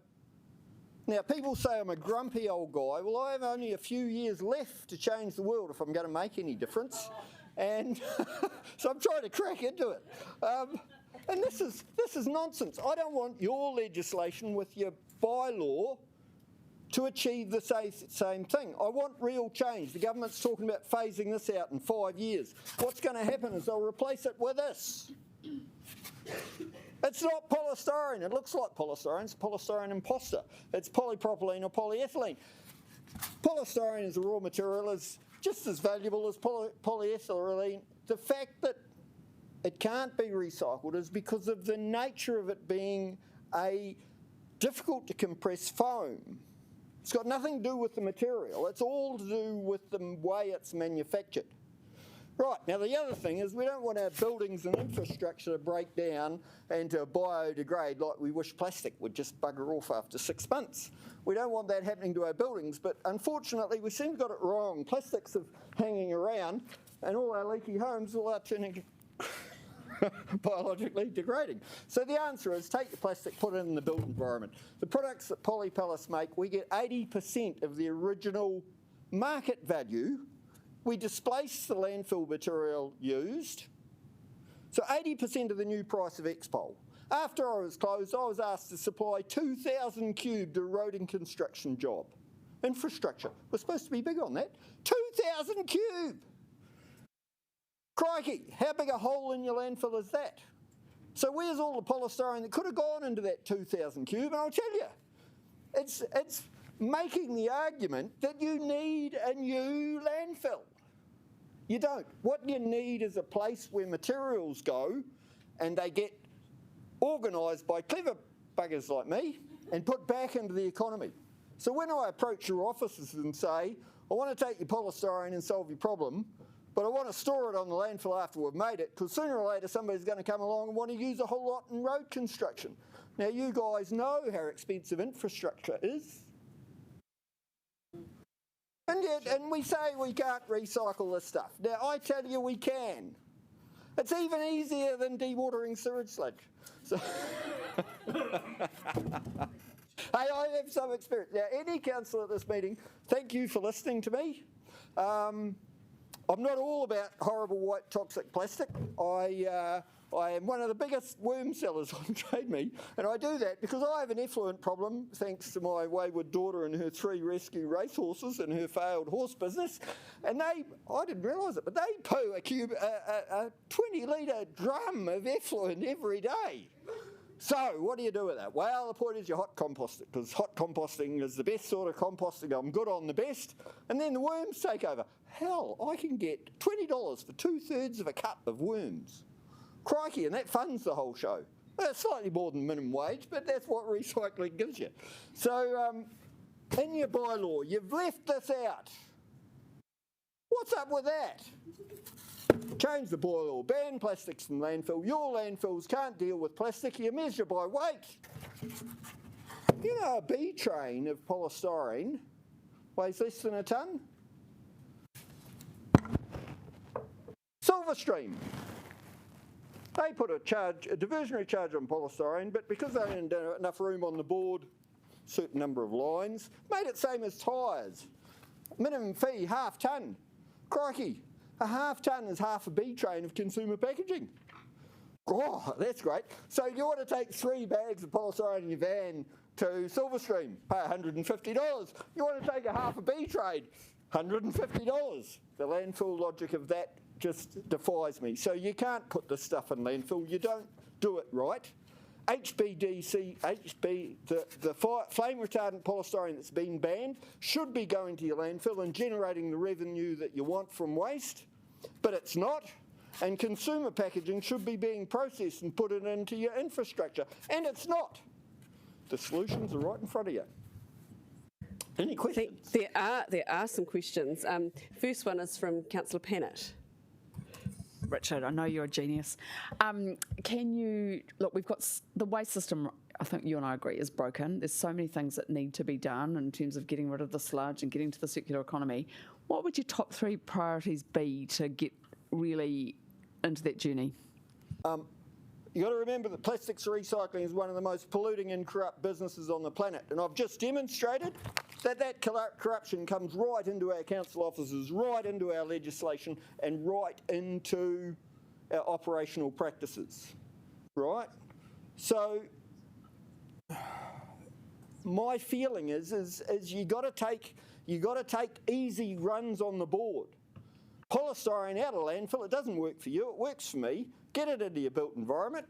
Now, people say I'm a grumpy old guy. Well, I have only a few years left to change the world if I'm going to make any difference. And so I'm trying to crack into it. And this is nonsense. I don't want your legislation with your bylaw to achieve the same thing. I want real change. The government's talking about phasing this out in 5 years. What's going to happen is they'll replace it with this. It's It's not polystyrene. It looks like polystyrene. It's polystyrene imposter. It's polypropylene or polyethylene. Polystyrene as a raw material is just as valuable as polyethylene. The fact that it can't be recycled is because of the nature of it being a difficult to compress foam. It's got nothing to do with the material. It's all to do with the way it's manufactured. Right, now the other thing is we don't want our buildings and infrastructure to break down and to biodegrade like we wish plastic would just bugger off after 6 months. We don't want that happening to our buildings, but unfortunately we seem to got it wrong. Plastics are hanging around and all our leaky homes will are turning biologically degrading. So the answer is take the plastic, put it in the built environment. The products that Polypellets make, we get 80% of the original market value. We displace the landfill material used. So 80% of the new price of Expol. After I was closed, I was asked to supply 2,000 cube to a road and construction job. Infrastructure. We're supposed to be big on that. 2,000 cube! Crikey, how big a hole in your landfill is that? So where's all the polystyrene that could have gone into that 2,000 cube? And I'll tell you, it's making the argument that you need a new landfill. You don't. What you need is a place where materials go and they get organised by clever buggers like me and put back into the economy. So when I approach your offices and say, I want to take your polystyrene and solve your problem, but I want to store it on the landfill after we've made it, because sooner or later somebody's going to come along and want to use a whole lot in road construction. Now you guys know how expensive infrastructure is. And yet, and we say we can't recycle this stuff. Now I tell you we can. It's even easier than dewatering sewage sludge. So hey, I have some experience. Now any councillor at this meeting, thank you for listening to me. I'm not all about horrible white toxic plastic. I am one of the biggest worm sellers on Trade Me, and I do that because I have an effluent problem thanks to my wayward daughter and her 3 rescue racehorses and her failed horse business. And I didn't realise it, but they poo a 20-litre drum of effluent every day. So what do you do with that? Well, the point is you hot compost it, because hot composting is the best sort of composting. I'm good on the best. And then the worms take over. Hell, I can get $20 for 2/3 of a cup of worms. Crikey, and that funds the whole show. Well, it's slightly more than minimum wage, but that's what recycling gives you. So in your bylaw, you've left this out. What's up with that? Change the bylaw, ban plastics from landfill. Your landfills can't deal with plastic, you measure by weight. You know, a B train of polystyrene weighs less than a tonne. Silverstream. They put a diversionary charge on polystyrene, but because they didn't have enough room on the board, certain number of lines, made it same as tyres. Minimum fee, half tonne. Crikey. A half tonne is half a B train of consumer packaging. Oh, that's great. So you want to take 3 bags of polystyrene in your van to Silverstream, pay $150. You want to take a half a B train, $150. The landfill logic of that just defies me. So you can't put this stuff in landfill. You don't do it right. HBDC, the flame retardant polystyrene that's been banned should be going to your landfill and generating the revenue that you want from waste, but it's not. And consumer packaging should be being processed and put it into your infrastructure, and it's not. The solutions are right in front of you. Any questions? There are some questions. First one is from Councillor Pennant. Richard, I know you're a genius. Can you, look, we've got the waste system, I think you and I agree, is broken. There's so many things that need to be done in terms of getting rid of the sludge and getting to the circular economy. What would your top 3 priorities be to get really into that journey? You've got to remember that plastics recycling is one of the most polluting and corrupt businesses on the planet. And I've just demonstrated that corruption comes right into our council offices, right into our legislation, and right into our operational practices, right? So my feeling is you got to take easy runs on the board. Polystyrene out of landfill, it doesn't work for you, it works for me. Get it into your built environment,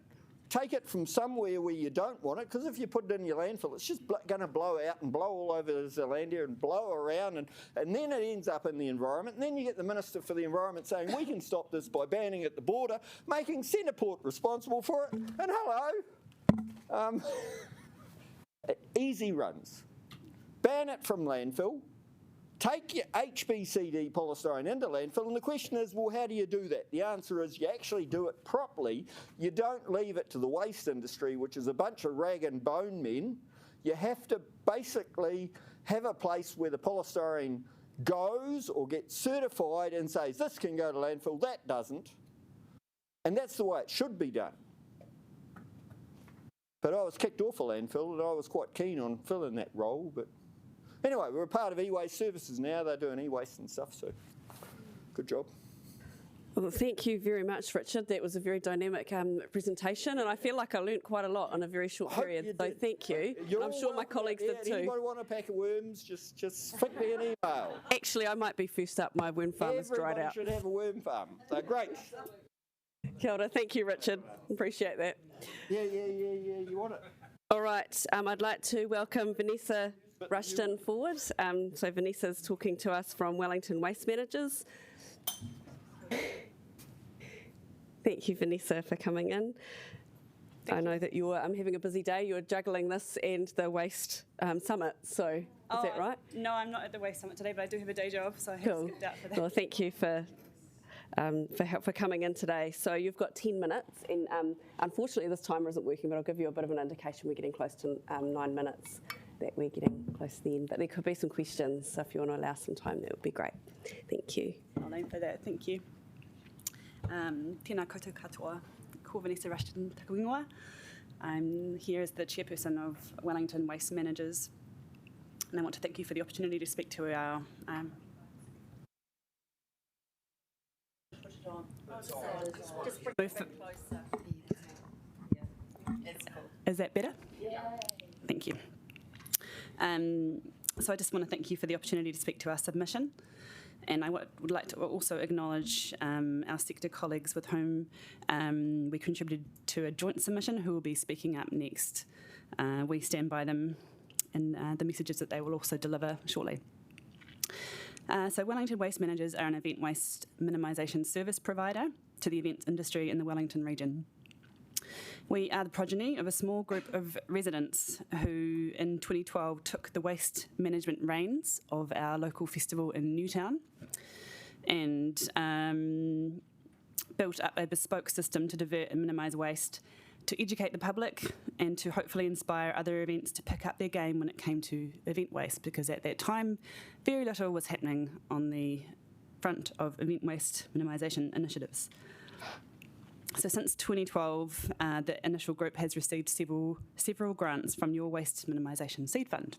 take it from somewhere where you don't want it, because if you put it in your landfill, it's just going to blow out and blow all over Zealandia and blow around, and then it ends up in the environment. And then you get the Minister for the Environment saying, we can stop this by banning at the border, making Centreport responsible for it. And hello, easy runs. Ban it from landfill. Take your HBCD polystyrene into landfill, and the question is, well, how do you do that? The answer is you actually do it properly. You don't leave it to the waste industry, which is a bunch of rag and bone men. You have to basically have a place where the polystyrene goes or gets certified and says, this can go to landfill, that doesn't. And that's the way it should be done. But I was kicked off a landfill, and I was quite keen on filling that role, but anyway, we're a part of e-waste services now. They're doing e-waste and stuff, so good job. Well, thank you very much, Richard. That was a very dynamic presentation, and I feel like I learnt quite a lot in a very short period. So thank you. I'm sure my colleagues did too. Anybody want a pack of worms? Just flick me an email. Actually, I might be first up. My worm farm is dried out. Everybody should have a worm farm. So great. Kia ora. Thank you, Richard. Appreciate that. Yeah. You want it? All right. I'd like to welcome Vanessa Rushton forward. So Vanessa's talking to us from Wellington Waste Managers. Thank you, Vanessa, for coming in. I know that you're having a busy day. You're juggling this and the Waste Summit, so is that right? No, I'm not at the Waste Summit today, but I do have a day job, so I have to skip out for that. Well, thank you for coming in today. So you've got 10 minutes, and unfortunately this timer isn't working, but I'll give you a bit of an indication. We're getting close to 9 minutes. That we're getting close to the end, but there could be some questions, so if you want to allow some time, that would be great. Thank you. I'll aim for that, thank you. Tēnā koutou katoa, ko Vanessa Rushton taku ingoa. I'm here as the chairperson of Wellington Waste Managers, and I want to thank you for the opportunity to speak to our Is that better? Yeah. Thank you. So I just want to thank you for the opportunity to speak to our submission, and I would like to also acknowledge our sector colleagues with whom we contributed to a joint submission who will be speaking up next. We stand by them and the messages that they will also deliver shortly. So Wellington Waste Managers are an event waste minimisation service provider to the events industry in the Wellington region. We are the progeny of a small group of residents who in 2012 took the waste management reins of our local festival in Newtown and built up a bespoke system to divert and minimise waste, to educate the public and to hopefully inspire other events to pick up their game when it came to event waste, because at that time very little was happening on the front of event waste minimisation initiatives. So since 2012, the initial group has received several grants from your Waste Minimisation Seed Fund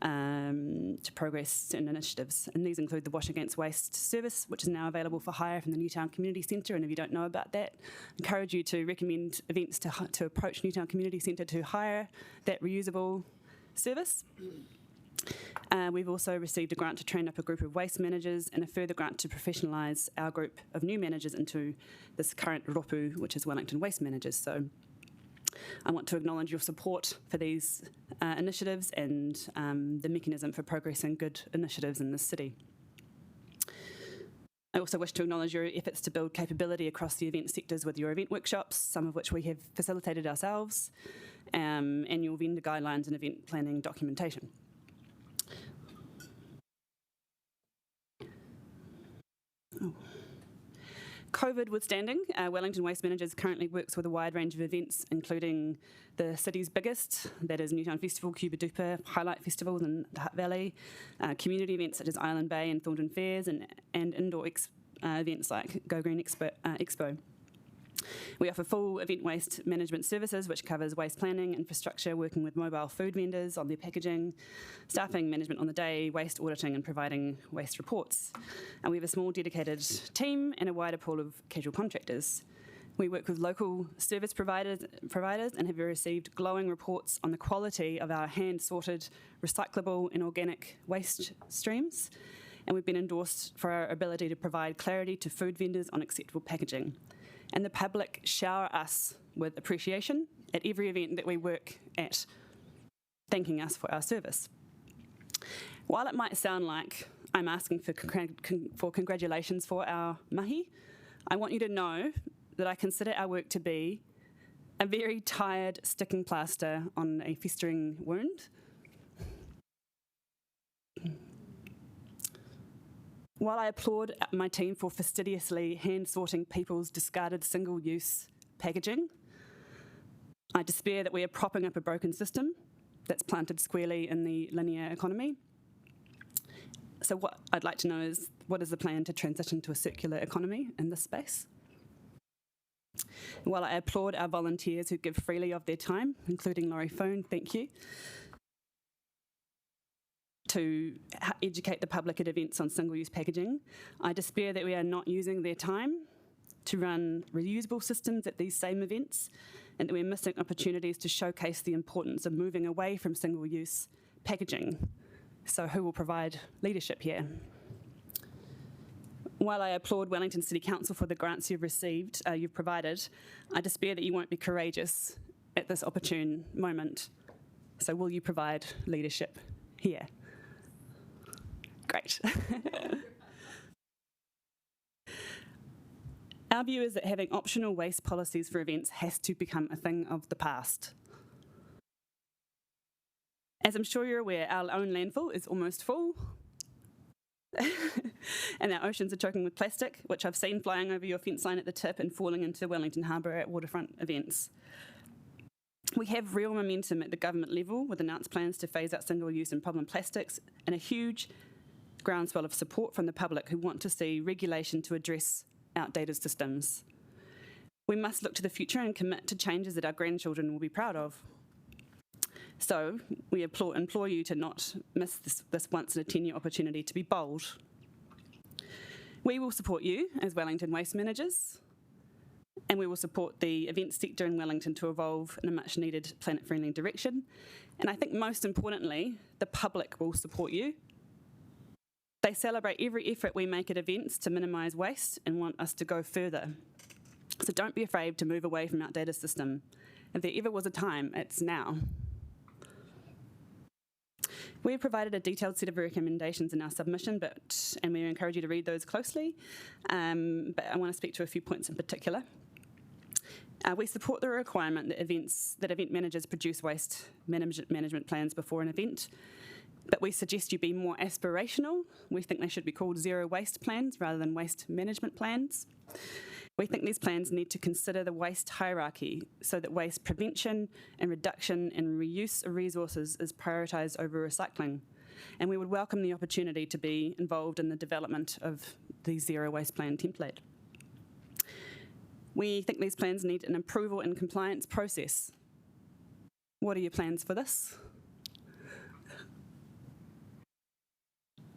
to progress certain initiatives. And these include the Wash Against Waste service, which is now available for hire from the Newtown Community Centre. And if you don't know about that, I encourage you to recommend events to approach Newtown Community Centre to hire that reusable service. We've also received a grant to train up a group of waste managers and a further grant to professionalise our group of new managers into this current ropu, which is Wellington Waste Managers. So I want to acknowledge your support for these initiatives and the mechanism for progressing good initiatives in this city. I also wish to acknowledge your efforts to build capability across the event sectors with your event workshops, some of which we have facilitated ourselves, and your vendor guidelines and event planning documentation. COVID withstanding, Wellington Waste Managers currently works with a wide range of events, including the city's biggest, that is Newtown Festival, Cuba Duper, Highlight Festivals in the Hutt Valley, community events such as Island Bay and Thornton Fairs, and indoor events like Go Green Expo. We offer full event waste management services, which covers waste planning, infrastructure, working with mobile food vendors on their packaging, staffing, management on the day, waste auditing and providing waste reports. And we have a small dedicated team and a wider pool of casual contractors. We work with local service providers and have received glowing reports on the quality of our hand-sorted, recyclable and organic waste streams. And we've been endorsed for our ability to provide clarity to food vendors on acceptable packaging. and the public shower us with appreciation at every event that we work at, thanking us for our service. While it might sound like I'm asking for congratulations for our mahi, I want you to know that I consider our work to be a very tired sticking plaster on a festering wound. While I applaud my team for fastidiously hand-sorting people's discarded single-use packaging, I despair that we are propping up a broken system that's planted squarely in the linear economy. So what I'd like to know is, what is the plan to transition to a circular economy in this space? While I applaud our volunteers who give freely of their time, including Laurie Foon, thank you, to educate the public at events on single-use packaging, I despair that we are not using their time to run reusable systems at these same events, and that we're missing opportunities to showcase the importance of moving away from single-use packaging. So who will provide leadership here? While I applaud Wellington City Council for the grants you've provided, I despair that you won't be courageous at this opportune moment. So will you provide leadership here? Great. Our view is that having optional waste policies for events has to become a thing of the past. As I'm sure you're aware, our own landfill is almost full, and our oceans are choking with plastic, which I've seen flying over your fence line at the tip and falling into Wellington Harbour at waterfront events. We have real momentum at the government level with announced plans to phase out single-use and problem plastics, and a huge groundswell of support from the public who want to see regulation to address outdated systems. We must look to the future and commit to changes that our grandchildren will be proud of. So we implore you to not miss this once-in-a-10-year opportunity to be bold. We will support you as Wellington Waste Managers, and we will support the event sector in Wellington to evolve in a much-needed planet-friendly direction. And I think most importantly, the public will support you. They celebrate every effort we make at events to minimise waste and want us to go further. So don't be afraid to move away from outdated system. If there ever was a time, it's now. We have provided a detailed set of recommendations in our submission, and we encourage you to read those closely. But I want to speak to a few points in particular. We support the requirement that event managers produce waste management plans before an event, but we suggest you be more aspirational. We think they should be called zero waste plans rather than waste management plans. We think these plans need to consider the waste hierarchy so that waste prevention and reduction and reuse of resources is prioritised over recycling. And we would welcome the opportunity to be involved in the development of the zero waste plan template. We think these plans need an approval and compliance process. What are your plans for this?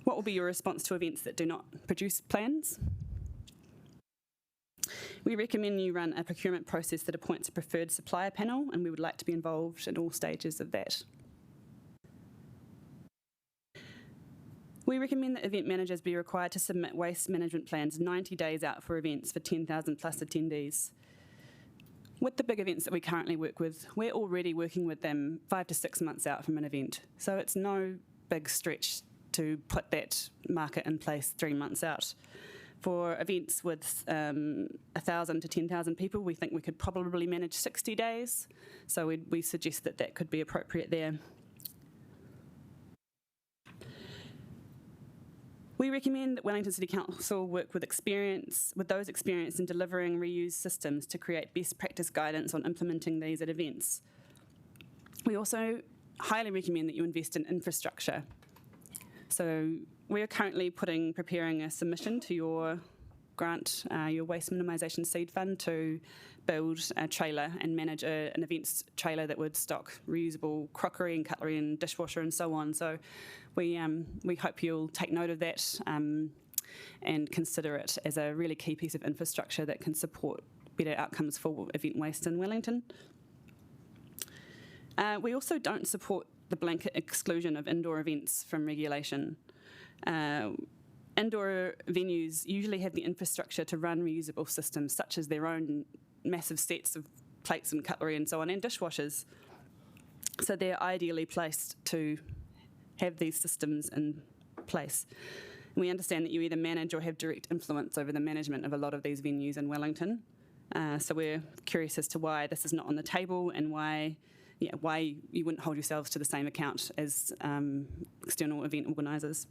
What will be your response to events that do not produce plans? We recommend you run a procurement process that appoints a preferred supplier panel, and we would like to be involved in all stages of that. We recommend that event managers be required to submit waste management plans 90 days out for events for 10,000 plus attendees. With the big events that we currently work with, we're already working with them 5 to 6 months out from an event. So it's no big stretch to put that market in place 3 months out. For events with 1,000 to 10,000 people, we think we could probably manage 60 days. So we suggest that that could be appropriate there. We recommend that Wellington City Council work with those experienced in delivering reuse systems to create best practice guidance on implementing these at events. We also highly recommend that you invest in infrastructure. So we're currently preparing a submission to your grant, your Waste Minimisation Seed Fund, to build a trailer and manage an events trailer that would stock reusable crockery and cutlery and dishwasher and so on. So we hope you'll take note of that and consider it as a really key piece of infrastructure that can support better outcomes for event waste in Wellington. We also don't support the blanket exclusion of indoor events from regulation. indoor venues usually have the infrastructure to run reusable systems, such as their own massive sets of plates and cutlery and so on, and dishwashers. So they're ideally placed to have these systems in place. And we understand that you either manage or have direct influence over the management of a lot of these venues in Wellington. So we're curious as to why this is not on the table and why you wouldn't hold yourselves to the same account as external event organisers.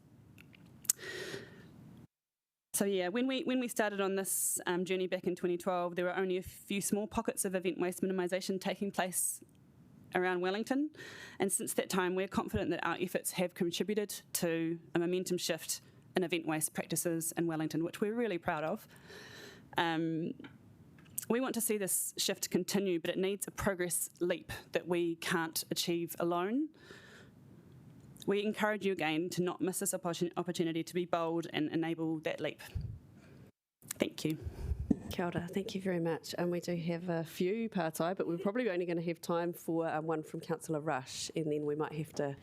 So yeah, when we started on this journey back in 2012, there were only a few small pockets of event waste minimisation taking place around Wellington, and since that time we're confident that our efforts have contributed to a momentum shift in event waste practices in Wellington, which we're really proud of. We want to see this shift continue, but it needs a progress leap that we can't achieve alone. We encourage you again to not miss this opportunity to be bold and enable that leap. Thank you. Kia ora, thank you very much. And we do have a few pārtai, but we're probably only going to have time for one from Councillor Rush, and then you might have to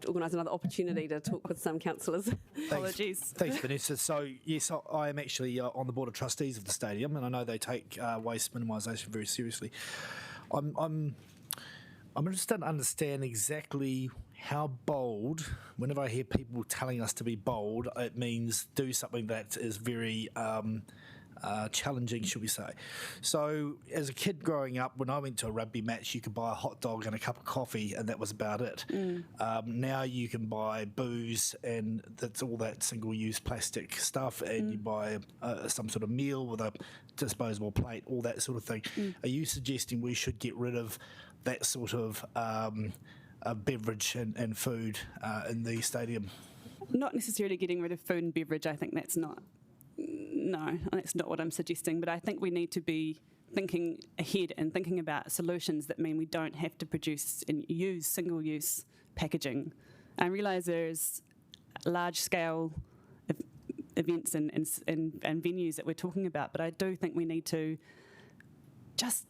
organise another opportunity to talk with some councillors. Apologies. Thanks, Vanessa. So yes, I am actually on the board of trustees of the stadium, and I know they take waste minimisation very seriously. I'm interested to understand exactly how bold. Whenever I hear people telling us to be bold, it means do something that is very challenging, should we say. So as a kid growing up, when I went to a rugby match, you could buy a hot dog and a cup of coffee, and that was about it. Now you can buy booze, and that's all that single-use plastic stuff, and you buy some sort of meal with a disposable plate, all that sort of thing. Are you suggesting we should get rid of that sort of beverage and food in the stadium? Not necessarily getting rid of food and beverage. I think that's not what I'm suggesting, but I think we need to be thinking ahead and thinking about solutions that mean we don't have to produce and use single-use packaging. I realise there's large-scale events and venues that we're talking about, but I do think we need to just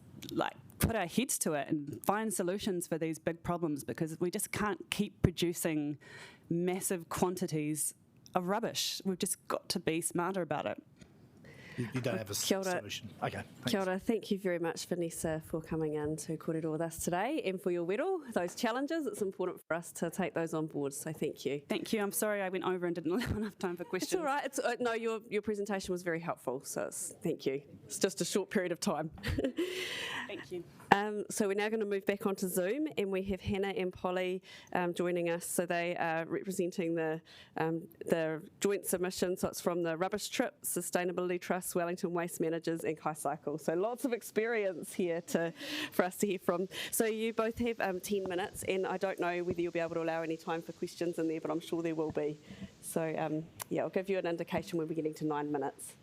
put our heads to it and find solutions for these big problems, because we just can't keep producing massive quantities of rubbish. We've just got to be smarter about it. You don't have a solution. Okay. Thanks. Kia ora. Thank you very much, Vanessa, for coming in to kōrero with us today and for your wero, those challenges. It's important for us to take those on board, so thank you. Thank you. I'm sorry I went over and didn't allow enough time for questions. It's all right. No, your presentation was very helpful, so thank you. It's just a short period of time. Thank you. So we're now going to move back onto Zoom, and we have Hannah and Polly joining us. So they are representing the joint submission. So it's from the Rubbish Trip, Sustainability Trust, Wellington Waste Managers, and Kaicycle. So lots of experience here for us to hear from. So you both have 10 minutes, and I don't know whether you'll be able to allow any time for questions in there, but I'm sure there will be. So I'll give you an indication when we're getting to 9 minutes.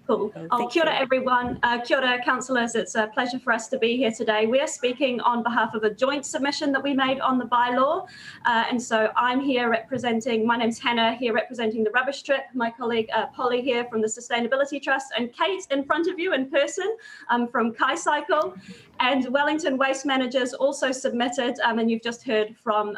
Cool. Kia ora, everyone. Kia ora, councillors. It's a pleasure for us to be here today. We are speaking on behalf of a joint submission that we made on the bylaw. And so I'm here representing, my name's Hannah, here representing the Rubbish Trip, my colleague Polly here from the Sustainability Trust, and Kate in front of you in person from Kaicycle. And Wellington Waste Managers also submitted, and you've just heard from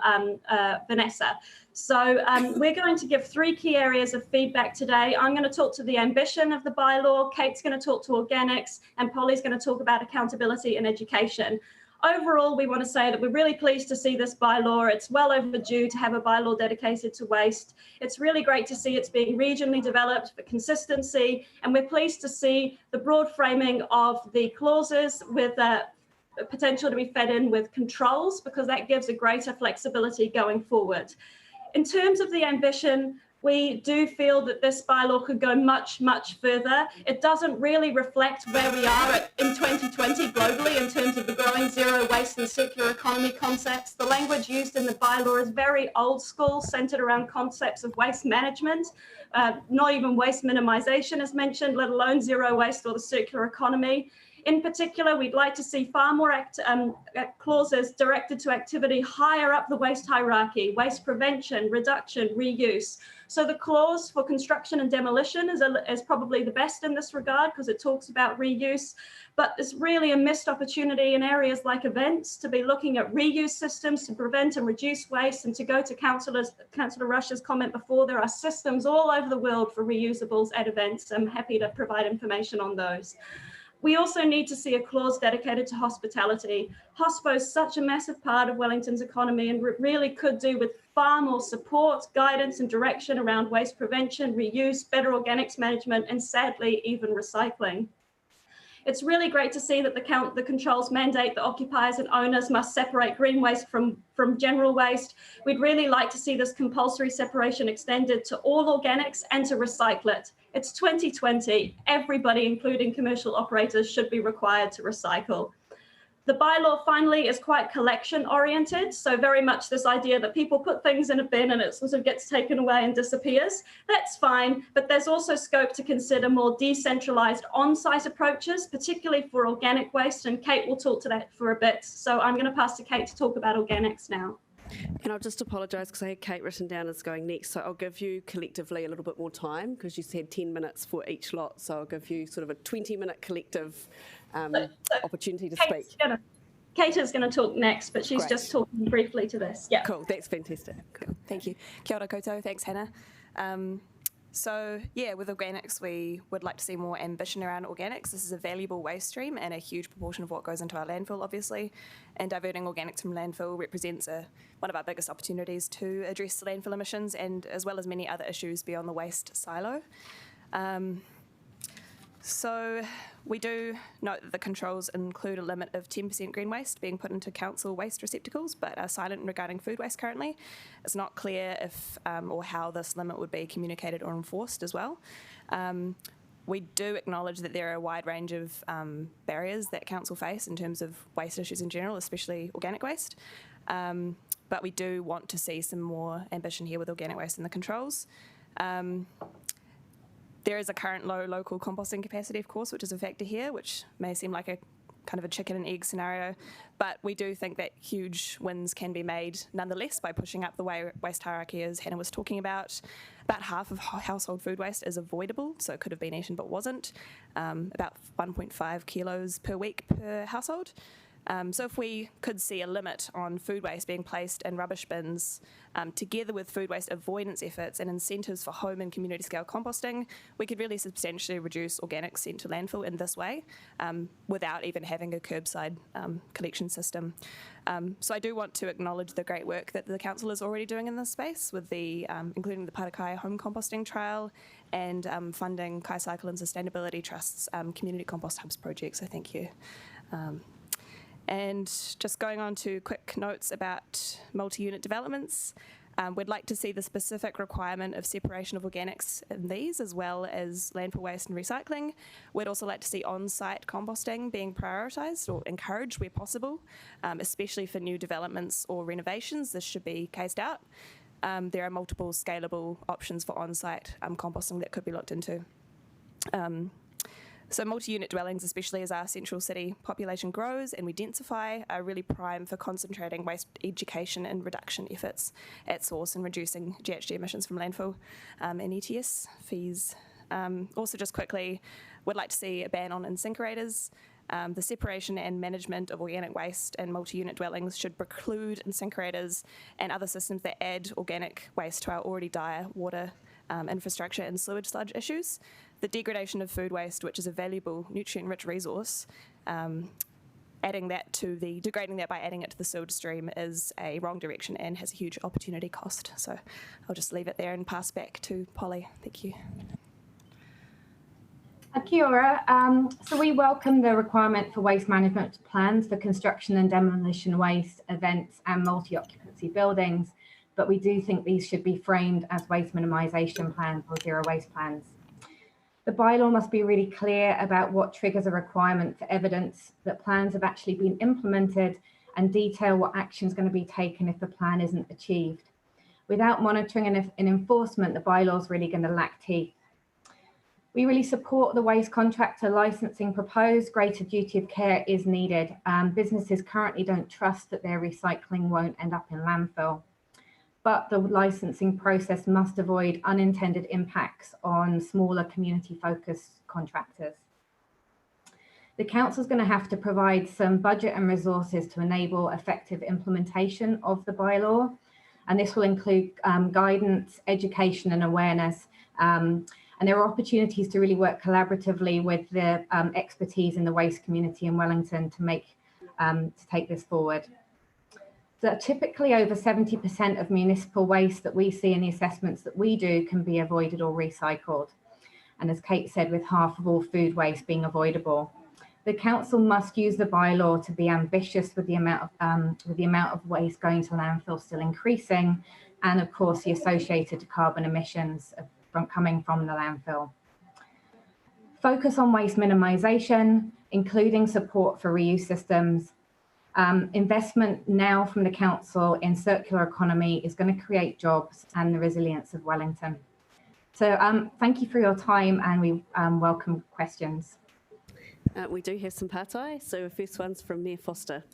Vanessa. So we're going to give 3 key areas of feedback today. I'm going to talk to the ambition of the bylaw, Kate's going to talk to organics, and Polly's going to talk about accountability and education. Overall, we want to say that we're really pleased to see this bylaw. It's well overdue to have a bylaw dedicated to waste. It's really great to see it's being regionally developed for consistency, and we're pleased to see the broad framing of the clauses with potential to be fed in with controls, because that gives a greater flexibility going forward. In terms of the ambition, we do feel that this bylaw could go much, much further. It doesn't really reflect where we are in 2020 globally in terms of the growing zero waste and circular economy concepts. The language used in the bylaw is very old school, centred around concepts of waste management. Not even waste minimisation is mentioned, let alone zero waste or the circular economy. In particular, we'd like to see far more clauses directed to activity higher up the waste hierarchy, waste prevention, reduction, reuse. So the clause for construction and demolition is probably the best in this regard because it talks about reuse, but it's really a missed opportunity in areas like events to be looking at reuse systems to prevent and reduce waste. And to go to Councillor Rush's comment before, there are systems all over the world for reusables at events. I'm happy to provide information on those. We also need to see a clause dedicated to hospitality. Hospo is such a massive part of Wellington's economy and really could do with far more support, guidance and direction around waste prevention, reuse, better organics management, and sadly, even recycling. It's really great to see that the controls mandate that occupiers and owners must separate green waste from general waste. We'd really like to see this compulsory separation extended to all organics and to recycle it. It's 2020. Everybody, including commercial operators, should be required to recycle. The bylaw finally is quite collection oriented. So very much this idea that people put things in a bin and it sort of gets taken away and disappears. That's fine, but there's also scope to consider more decentralized on-site approaches, particularly for organic waste. And Kate will talk to that for a bit. So I'm going to pass to Kate to talk about organics now. And I'll just apologise because I had Kate written down as going next, so I'll give you collectively a little bit more time because you said 10 minutes for each lot, so I'll give you sort of a 20-minute collective opportunity to speak. Kate is going to talk next, but she's just talking briefly to this. Yeah. Cool, that's fantastic. Cool. Thank you. Kia ora koutou, thanks Hannah. So yeah, with organics, we would like to see more ambition around organics. This is a valuable waste stream and a huge proportion of what goes into our landfill, obviously. And diverting organics from landfill represents one of our biggest opportunities to address landfill emissions and as well as many other issues beyond the waste silo. So we do note that the controls include a limit of 10% green waste being put into council waste receptacles, but are silent regarding food waste currently. It's not clear if or how this limit would be communicated or enforced as well. We do acknowledge that there are a wide range of barriers that council face in terms of waste issues in general, especially organic waste. But we do want to see some more ambition here with organic waste in the controls. There is a current low local composting capacity, of course, which is a factor here, which may seem like a kind of a chicken and egg scenario, but we do think that huge wins can be made nonetheless by pushing up the waste hierarchy, as Hannah was talking about. About half of household food waste is avoidable, so it could have been eaten but wasn't, about 1.5 kilos per week per household. So if we could see a limit on food waste being placed in rubbish bins, together with food waste avoidance efforts and incentives for home and community scale composting, we could really substantially reduce organics sent to landfill in this way, without even having a curbside collection system. So I do want to acknowledge the great work that the council is already doing in this space, with the including the Patakai home composting trial and funding Kai Cycle and Sustainability Trust's community compost hubs project. So thank you. And just going on to quick notes about multi-unit developments, we'd like to see the specific requirement of separation of organics in these, as well as landfill waste and recycling. We'd also like to see on-site composting being prioritised or encouraged where possible, especially for new developments or renovations. This should be cased out. There are multiple scalable options for on-site composting that could be looked into. So multi-unit dwellings, especially as our central city population grows and we densify, are really prime for concentrating waste education and reduction efforts at source and reducing GHG emissions from landfill and ETS fees. Also, just quickly, we'd like to see a ban on Insinkerators. The separation and management of organic waste and multi-unit dwellings should preclude Insinkerators and other systems that add organic waste to our already dire water infrastructure and sewage sludge issues. The degradation of food waste, which is a valuable nutrient-rich resource, degrading that by adding it to the sewage stream is a wrong direction and has a huge opportunity cost. So I'll just leave it there and pass back to Polly. Thank you. Kia ora. So we welcome the requirement for waste management plans for construction and demolition waste, events and multi-occupancy buildings, but we do think these should be framed as waste minimisation plans or zero waste plans. The bylaw must be really clear about what triggers a requirement for evidence that plans have actually been implemented and detail what action is going to be taken if the plan isn't achieved. Without monitoring and enforcement, the bylaw is really going to lack teeth. We really support the waste contractor licensing proposed. Greater duty of care is needed. Businesses currently don't trust that their recycling won't end up in landfill. but the licensing process must avoid unintended impacts on smaller community-focused contractors. The council is going to have to provide some budget and resources to enable effective implementation of the bylaw, and this will include guidance, education and awareness, and there are opportunities to really work collaboratively with the expertise in the waste community in Wellington to take this forward. So typically over 70% of municipal waste that we see in the assessments that we do can be avoided or recycled. And as Kate said, with half of all food waste being avoidable. The council must use the bylaw to be ambitious with the amount of waste going to landfill still increasing, and of course the associated carbon emissions coming from the landfill. Focus on waste minimisation, including support for reuse systems. Investment now from the council in circular economy is going to create jobs and the resilience of Wellington. So thank you for your time, and we welcome questions. We do have some partai, so the first one's from Mayor Foster.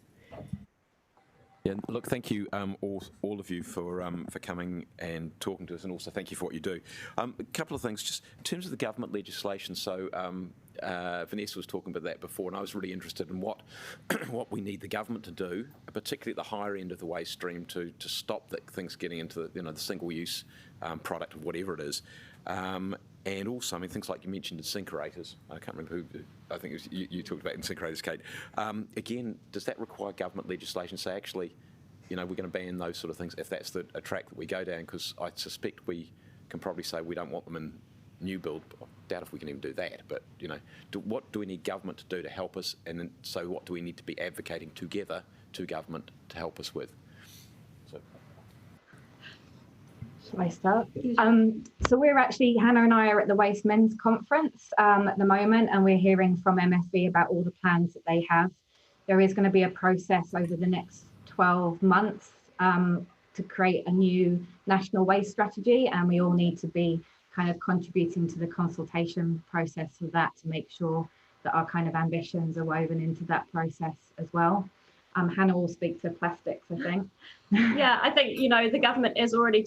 Yeah, look, thank you all of you for coming and talking to us, and also thank you for what you do. A couple of things, just in terms of the government legislation. So Vanessa was talking about that before, and I was really interested in what we need the government to do, particularly at the higher end of the waste stream, to stop things getting into the single-use product of whatever it is. And also, I mean, things like you mentioned Insinkerators. I can't remember who, I think it was you talked about Insinkerators, Kate. Again, does that require government legislation? Say, actually, we're going to ban those sort of things if that's a track that we go down, because I suspect we can probably say we don't want them in new build. I doubt if we can even do that, but, what do we need government to do to help us? And then, so what do we need to be advocating together to government to help us with? Shall I start? So we're actually, Hannah and I are at the Waste Men's Conference at the moment, and we're hearing from MSB about all the plans that they have. There is going to be a process over the next 12 months to create a new national waste strategy, and we all need to be kind of contributing to the consultation process for that, to make sure that our kind of ambitions are woven into that process as well. Hannah will speak to plastics, I think. Yeah, I think, the government is already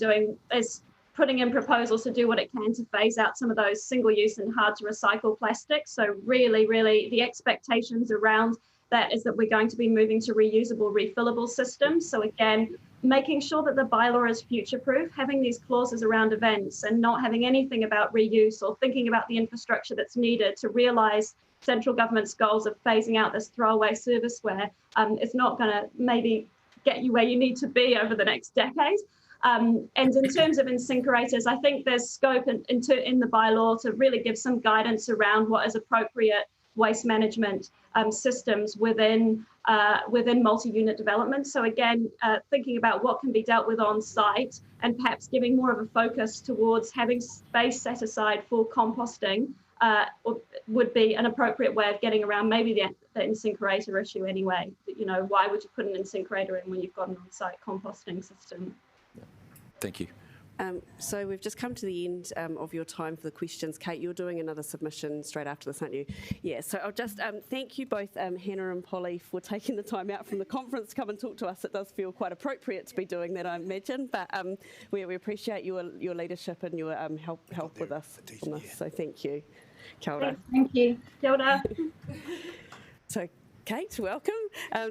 putting in proposals to do what it can to phase out some of those single-use and hard-to-recycle plastics. So really, the expectations around that is that we're going to be moving to reusable, refillable systems. So again, making sure that the bylaw is future-proof, having these clauses around events and not having anything about reuse or thinking about the infrastructure that's needed to realise central government's goals of phasing out this throwaway serviceware is not going to maybe get you where you need to be over the next decade. And in terms of Insinkerators, I think there's scope in the bylaw to really give some guidance around what is appropriate waste management systems within multi-unit development. So again, thinking about what can be dealt with on site, and perhaps giving more of a focus towards having space set aside for composting would be an appropriate way of getting around maybe the incinerator issue anyway. Why would you put an incinerator in when you've got an on-site composting system? Thank you. So we've just come to the end of your time for the questions. Kate, you're doing another submission straight after this, aren't you? Yeah, so I'll just thank you both, Hannah and Polly, for taking the time out from the conference to come and talk to us. It does feel quite appropriate to be doing that, I imagine, but we appreciate your leadership and your help with us on this, so thank you. Kia ora. Thank you. Kia ora. So, Kate, welcome.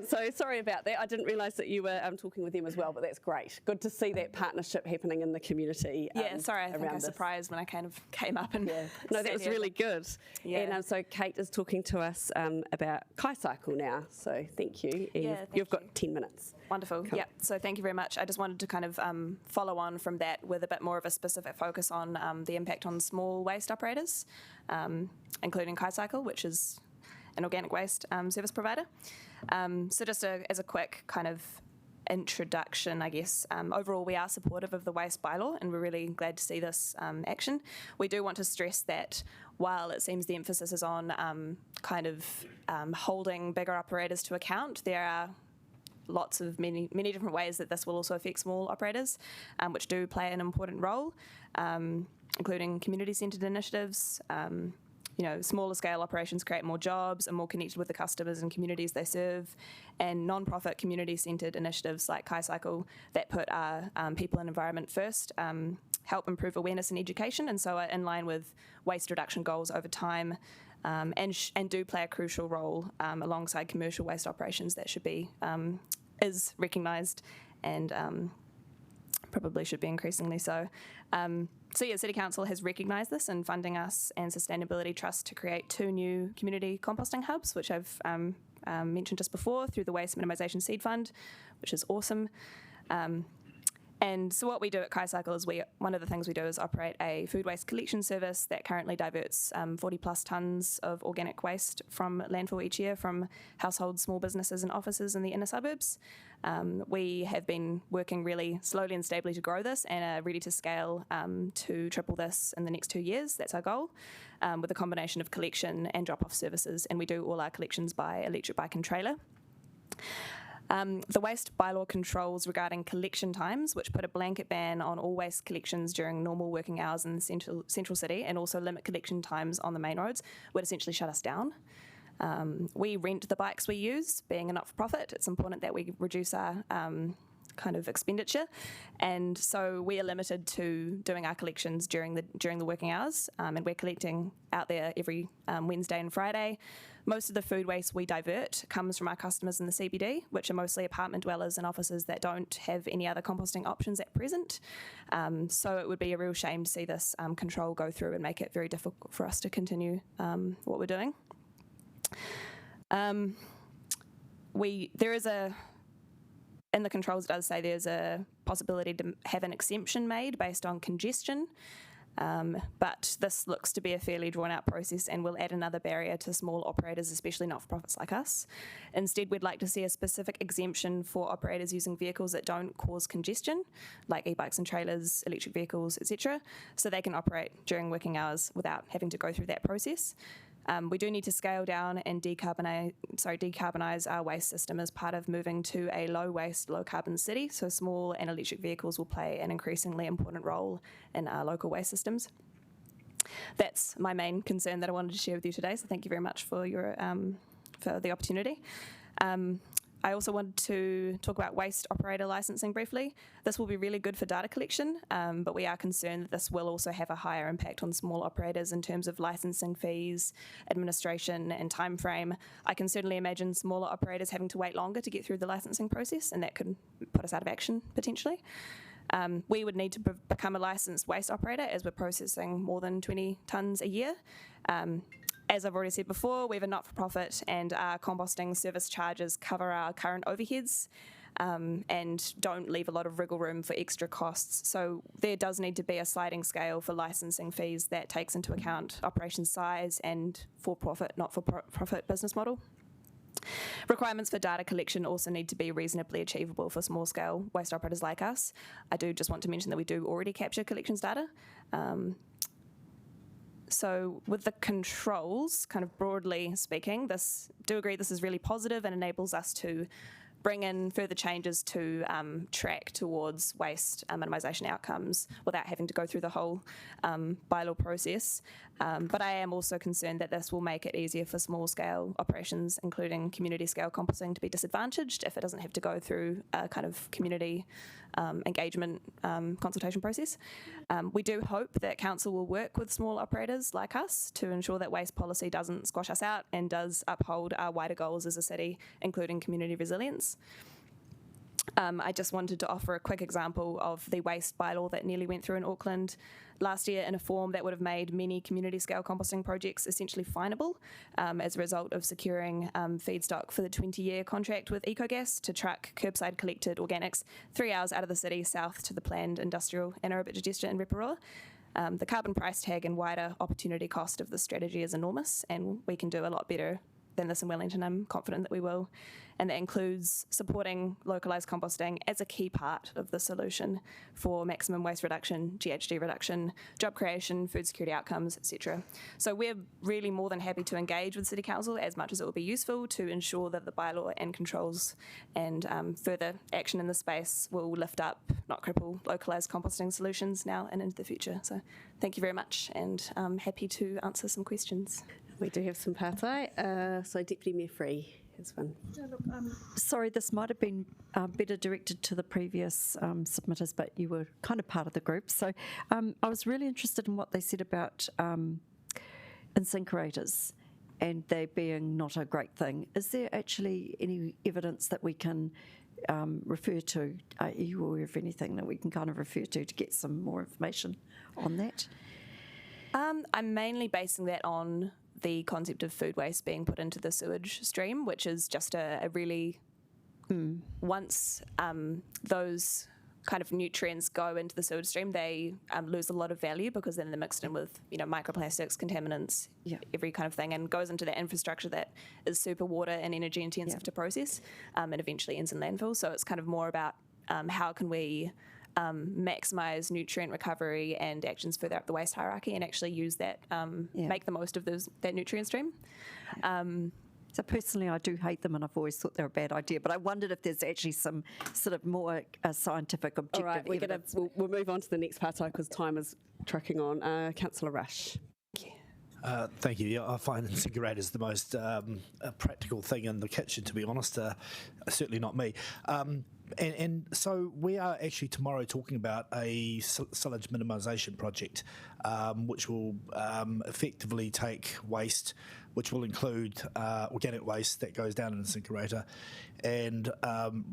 So sorry about that. I didn't realise that you were talking with them as well, but that's great. Good to see that partnership happening in the community. Yeah, sorry, I think I was surprised when I kind of came up and no, that was really good. Yeah. And so Kate is talking to us about Kaicycle now. So thank you. And you've got 10 minutes. Wonderful. Cool. Yeah. So thank you very much. I just wanted to kind of follow on from that with a bit more of a specific focus on the impact on small waste operators, including Kaicycle, which is an organic waste service provider. So just as a quick kind of introduction, I guess, overall we are supportive of the waste bylaw, and we're really glad to see this action. We do want to stress that while it seems the emphasis is on holding bigger operators to account, there are many different ways that this will also affect small operators, which do play an important role, including community-centred initiatives, smaller scale operations create more jobs, are more connected with the customers and communities they serve, and non-profit community-centred initiatives like KaiCycle that put our people and environment first help improve awareness and education, and so are in line with waste reduction goals over time, and do play a crucial role alongside commercial waste operations that should be is recognised and probably should be increasingly so. City Council has recognised this in funding us and Sustainability Trust to create 2 new community composting hubs, which I've mentioned just before, through the Waste Minimisation Seed Fund, which is awesome. And so what we do at KaiCycle is one of the things we do is operate a food waste collection service that currently diverts 40 plus tonnes of organic waste from landfill each year from households, small businesses and offices in the inner suburbs. We have been working really slowly and stably to grow this and are ready to scale to triple this in the next 2 years. That's our goal, with a combination of collection and drop-off services. And we do all our collections by electric bike and trailer. The waste bylaw controls regarding collection times, which put a blanket ban on all waste collections during normal working hours in the central city, and also limit collection times on the main roads, would essentially shut us down. We rent the bikes we use. Being a not-for-profit, it's important that we reduce our kind of expenditure, and so we are limited to doing our collections during the working hours, and we're collecting out there every Wednesday and Friday. Most of the food waste we divert comes from our customers in the CBD, which are mostly apartment dwellers and offices that don't have any other composting options at present. So it would be a real shame to see this control go through and make it very difficult for us to continue what we're doing. In the controls, it does say there's a possibility to have an exemption made based on congestion. But this looks to be a fairly drawn-out process and will add another barrier to small operators, especially not-for-profits like us. Instead, we'd like to see a specific exemption for operators using vehicles that don't cause congestion, like e-bikes and trailers, electric vehicles, etc., so they can operate during working hours without having to go through that process. We do need to scale down and decarbonise our waste system as part of moving to a low-waste, low-carbon city, so small and electric vehicles will play an increasingly important role in our local waste systems. That's my main concern that I wanted to share with you today, so thank you very much for the opportunity. I also wanted to talk about waste operator licensing briefly. This will be really good for data collection, but we are concerned that this will also have a higher impact on small operators in terms of licensing fees, administration and time frame. I can certainly imagine smaller operators having to wait longer to get through the licensing process, and that could put us out of action potentially. We would need to become a licensed waste operator as we're processing more than 20 tonnes a year. As I've already said before, we have a not-for-profit and our composting service charges cover our current overheads and don't leave a lot of wriggle room for extra costs. So there does need to be a sliding scale for licensing fees that takes into account operation size and for-profit, not-for-profit business model. Requirements for data collection also need to be reasonably achievable for small-scale waste operators like us. I do just want to mention that we do already capture collections data. So with the controls, kind of broadly speaking, do agree this is really positive and enables us to bring in further changes to track towards waste minimisation outcomes without having to go through the whole bylaw process. But I am also concerned that this will make it easier for small-scale operations, including community-scale composting, to be disadvantaged if it doesn't have to go through a kind of community engagement consultation process. We do hope that Council will work with small operators like us to ensure that waste policy doesn't squash us out and does uphold our wider goals as a city, including community resilience. I just wanted to offer a quick example of the waste bylaw that nearly went through in Auckland last year in a form that would have made many community-scale composting projects essentially finable as a result of securing feedstock for the 20-year contract with Ecogas to truck curbside-collected organics 3 hours out of the city south to the planned industrial anaerobic digester in Reparoa. The carbon price tag and wider opportunity cost of this strategy is enormous, and we can do a lot better than this in Wellington. I'm confident that we will. and that includes supporting localised composting as a key part of the solution for maximum waste reduction, GHG reduction, job creation, food security outcomes, etc. So we're really more than happy to engage with City Council as much as it will be useful to ensure that the bylaw and controls and further action in the space will lift up, not cripple, localised composting solutions now and into the future. So thank you very much, and I'm happy to answer some questions. We do have some pātai. So Deputy Mayor Free has one. Yeah, look, sorry, this might have been better directed to the previous submitters, but you were kind of part of the group. So I was really interested in what they said about Insinkerators and they being not a great thing. Is there actually any evidence that we can refer to? Are you aware of anything that we can kind of refer to get some more information on that? I'm mainly basing that on the concept of food waste being put into the sewage stream, which is just a really, once those kind of nutrients go into the sewage stream, they lose a lot of value because then they're mixed in with, microplastics, contaminants, every kind of thing, and goes into that infrastructure that is super water and energy intensive to process, and eventually ends in landfill. So it's kind of more about how can we maximise nutrient recovery and actions further up the waste hierarchy and actually use that, make the most of that nutrient stream. So personally, I do hate them and I've always thought they're a bad idea, but I wondered if there's actually some sort of more scientific objective evidence. We'll move on to the next part because time is trucking on. Councillor Rush. Thank you. Yeah, I find Insinkerators the most practical thing in the kitchen, to be honest. Certainly not me. And so we are actually tomorrow talking about a silage minimisation project, which will effectively take waste, which will include organic waste that goes down in an incinerator, and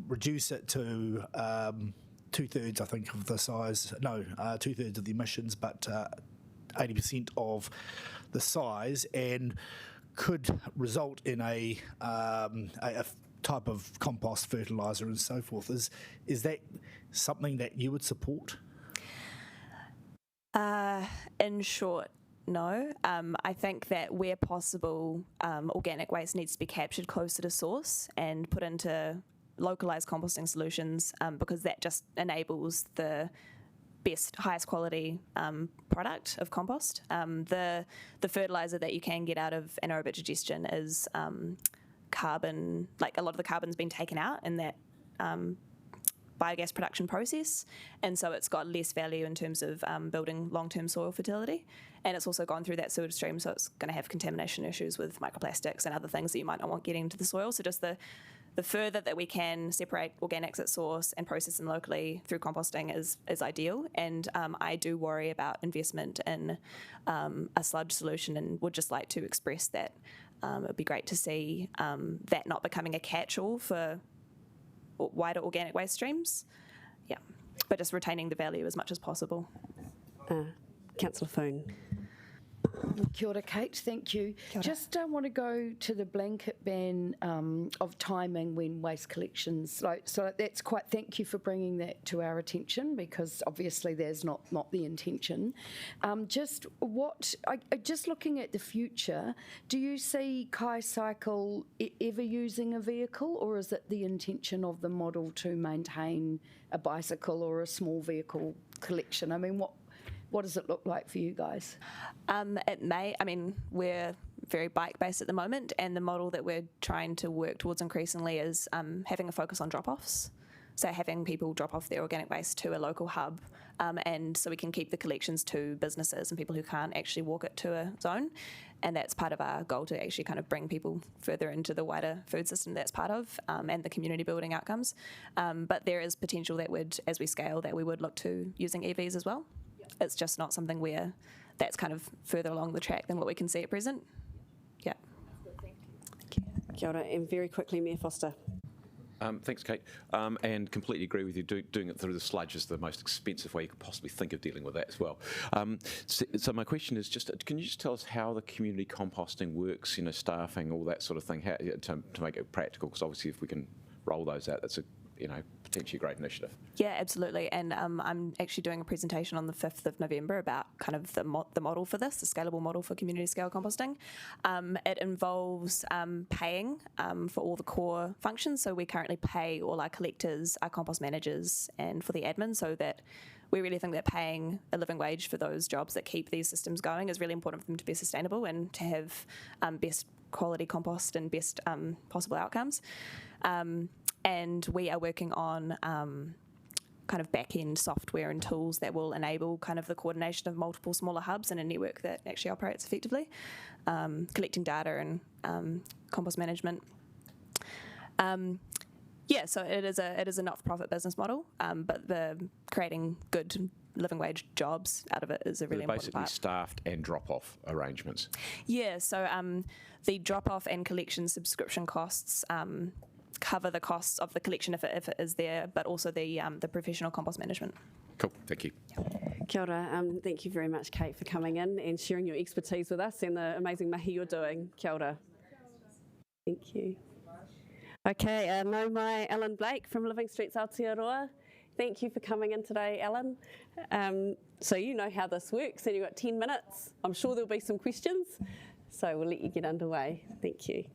reduce it to 2/3, I think, of the size. No, 2/3 of the emissions, but 80% of the size, and could result in a type of compost, fertiliser and so forth. Is that something that you would support? In short, no. I think that where possible, organic waste needs to be captured closer to source and put into localised composting solutions, because that just enables the best, highest quality product of compost. The fertiliser that you can get out of anaerobic digestion is carbon, like a lot of the carbon's been taken out in that biogas production process, and so it's got less value in terms of building long-term soil fertility, and it's also gone through that sewage stream, so it's going to have contamination issues with microplastics and other things that you might not want getting into the soil. So just the further that we can separate organics at source and process them locally through composting is ideal. And I do worry about investment in a sludge solution, and would just like to express that it would be great to see that not becoming a catch-all for wider organic waste streams. Yeah, but just retaining the value as much as possible. Councillor Foon. Kia ora, Kate, thank you. Just want to go to the blanket ban of timing when waste collections. So that's quite, thank you for bringing that to our attention, because obviously there's not the intention. Just looking at the future, do you see Kai Cycle ever using a vehicle, or is it the intention of the model to maintain a bicycle or a small vehicle collection? I mean, what does it look like for you guys? It may. I mean, we're very bike-based at the moment, and the model that we're trying to work towards increasingly is having a focus on drop-offs. So having people drop off their organic waste to a local hub, and so we can keep the collections to businesses and people who can't actually walk it to a zone. And that's part of our goal, to actually kind of bring people further into the wider food system that's part of, and the community building outcomes. But there is potential that as we scale, that we would look to using EVs as well. It's just not something that's kind of further along the track than what we can see at present. Yeah. Kia ora, and very quickly, Mayor Foster. Thanks, Kate. And completely agree with you. Doing it through the sludge is the most expensive way you could possibly think of dealing with that as well. So my question is just, can you just tell us how the community composting works, staffing, all that sort of thing, how, to make it practical? Because obviously if we can roll those out, that's an potentially a great initiative. Yeah, absolutely. And I'm actually doing a presentation on the 5th of November about kind of the model for this, the scalable model for community scale composting. It involves paying for all the core functions. So we currently pay all our collectors, our compost managers, and for the admin, so that we really think that paying a living wage for those jobs that keep these systems going is really important for them to be sustainable and to have best quality compost and best possible outcomes. And we are working on kind of back-end software and tools that will enable kind of the coordination of multiple smaller hubs in a network that actually operates effectively, collecting data and compost management. Yeah, so it is a not-for-profit business model, but the creating good living wage jobs out of it is a really important part. Basically staffed and drop-off arrangements. Yeah, so the drop-off and collection subscription costs cover the costs of the collection if it is there, but also the professional compost management. Cool, thank you. Kia ora. Thank you very much, Kate, for coming in and sharing your expertise with us and the amazing mahi you're doing. Kia ora. Thank you. Okay, nau mai, Alan Blake from Living Streets Aotearoa. Thank you for coming in today, Alan. So you know how this works, and you've got 10 minutes. I'm sure there'll be some questions, so we'll let you get underway. Thank you.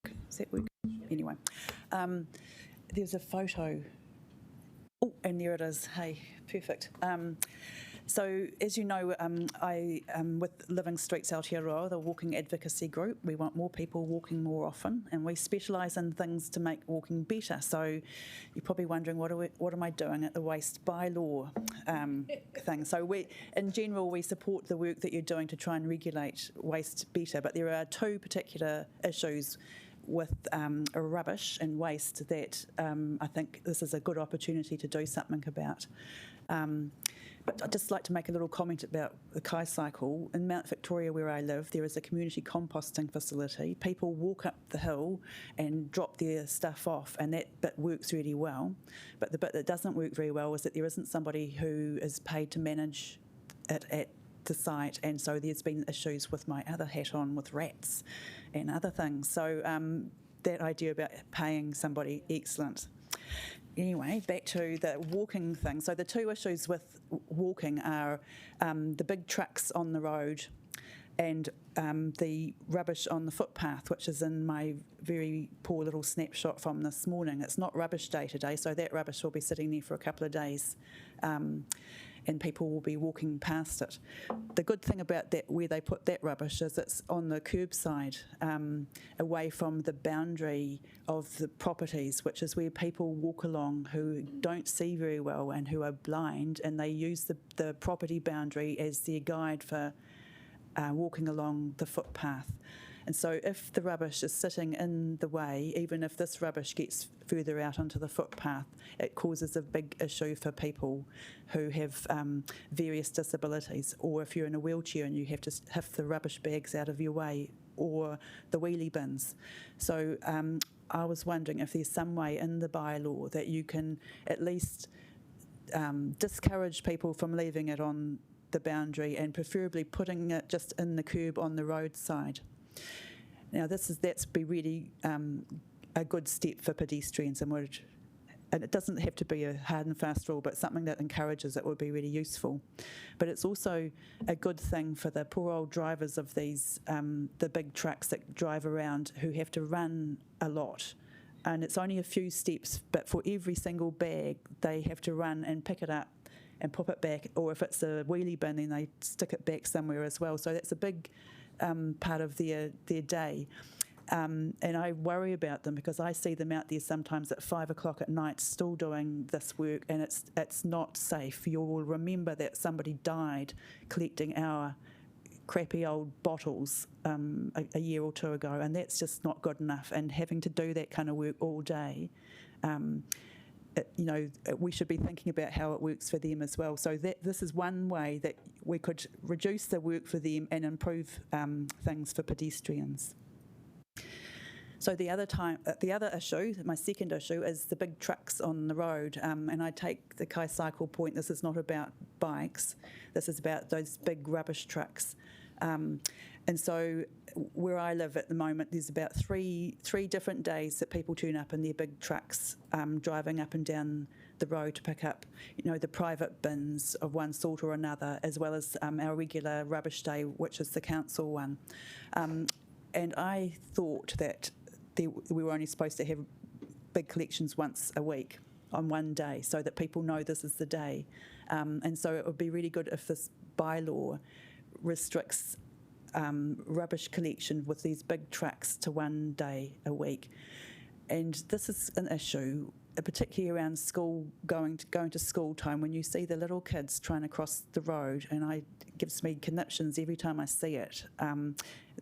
Does that work? Anyway, there's a photo. Oh, and there it is. Hey, perfect. So, as you know, I with Living Streets Aotearoa, the walking advocacy group, we want more people walking more often, and we specialise in things to make walking better. So, you're probably wondering, what am I doing at the waste bylaw thing? So, in general, we support the work that you're doing to try and regulate waste better, but there are two particular issues with rubbish and waste that I think this is a good opportunity to do something about. But I'd just like to make a little comment about the Kai cycle. In Mount Victoria, where I live, there is a community composting facility. People walk up the hill and drop their stuff off, and that bit works really well. But the bit that doesn't work very well is that there isn't somebody who is paid to manage it at the site, and so there's been issues with my other hat on with rats and other things. So that idea about paying somebody, excellent. Anyway, back to the walking thing. So the two issues with walking are the big trucks on the road and the rubbish on the footpath, which is in my very poor little snapshot from this morning. It's not rubbish day today, so that rubbish will be sitting there for a couple of days. And people will be walking past it. The good thing about that, where they put that rubbish, is it's on the curbside, away from the boundary of the properties, which is where people walk along who don't see very well and who are blind, and they use the property boundary as their guide for walking along the footpath. And so if the rubbish is sitting in the way, even if this rubbish gets further out onto the footpath, it causes a big issue for people who have various disabilities, or if you're in a wheelchair and you have to lift the rubbish bags out of your way, or the wheelie bins. So I was wondering if there's some way in the bylaw that you can at least discourage people from leaving it on the boundary, and preferably putting it just in the curb on the roadside. Now, that's be really a good step for pedestrians, and it doesn't have to be a hard and fast rule, but something that encourages it would be really useful. But it's also a good thing for the poor old drivers of these the big trucks that drive around, who have to run a lot. And it's only a few steps, but for every single bag, they have to run and pick it up and pop it back, or if it's a wheelie bin, then they stick it back somewhere as well. So that's a big part of their day. And I worry about them because I see them out there sometimes at 5 o'clock at night still doing this work, and it's not safe. You will remember that somebody died collecting our crappy old bottles a year or two ago, and that's just not good enough. And having to do that kind of work all day, we should be thinking about how it works for them as well. So this is one way that we could reduce the work for them and improve things for pedestrians. So the other issue, my second issue, is the big trucks on the road. And I take the Kai cycle point. This is not about bikes. This is about those big rubbish trucks. And so where I live at the moment, there's about three different days that people turn up in their big trucks driving up and down the road to pick up, the private bins of one sort or another, as well as our regular rubbish day, which is the council one. And I thought that we were only supposed to have big collections once a week on one day, so that people know this is the day. And so it would be really good if this bylaw restricts rubbish collection with these big trucks to one day a week. And this is an issue, particularly around school, going to school time, when you see the little kids trying to cross the road, and it gives me conniptions every time I see it.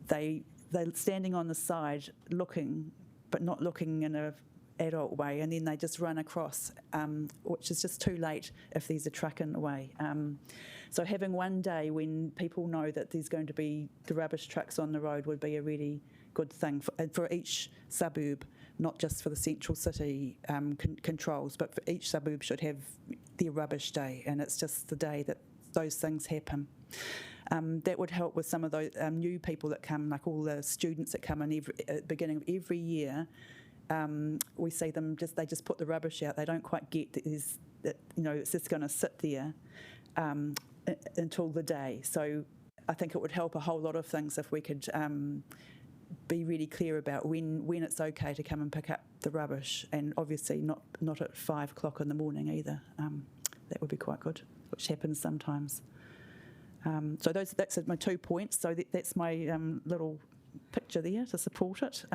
They're standing on the side looking, but not looking in a adult way, and then they just run across, which is just too late if there's a truck in the way. So having one day when people know that there's going to be the rubbish trucks on the road would be a really good thing for each suburb, not just for the central city controls, but for each suburb should have their rubbish day, and it's just the day that those things happen. That would help with some of those new people that come, like all the students that come in at the beginning of every year. We see them they just put the rubbish out. They don't quite get that it's just going to sit there until the day. So I think it would help a whole lot of things if we could be really clear about when it's okay to come and pick up the rubbish, and obviously not at 5 o'clock in the morning either. That would be quite good, which happens sometimes. So that's my 2 points. So that's my little picture there to support it.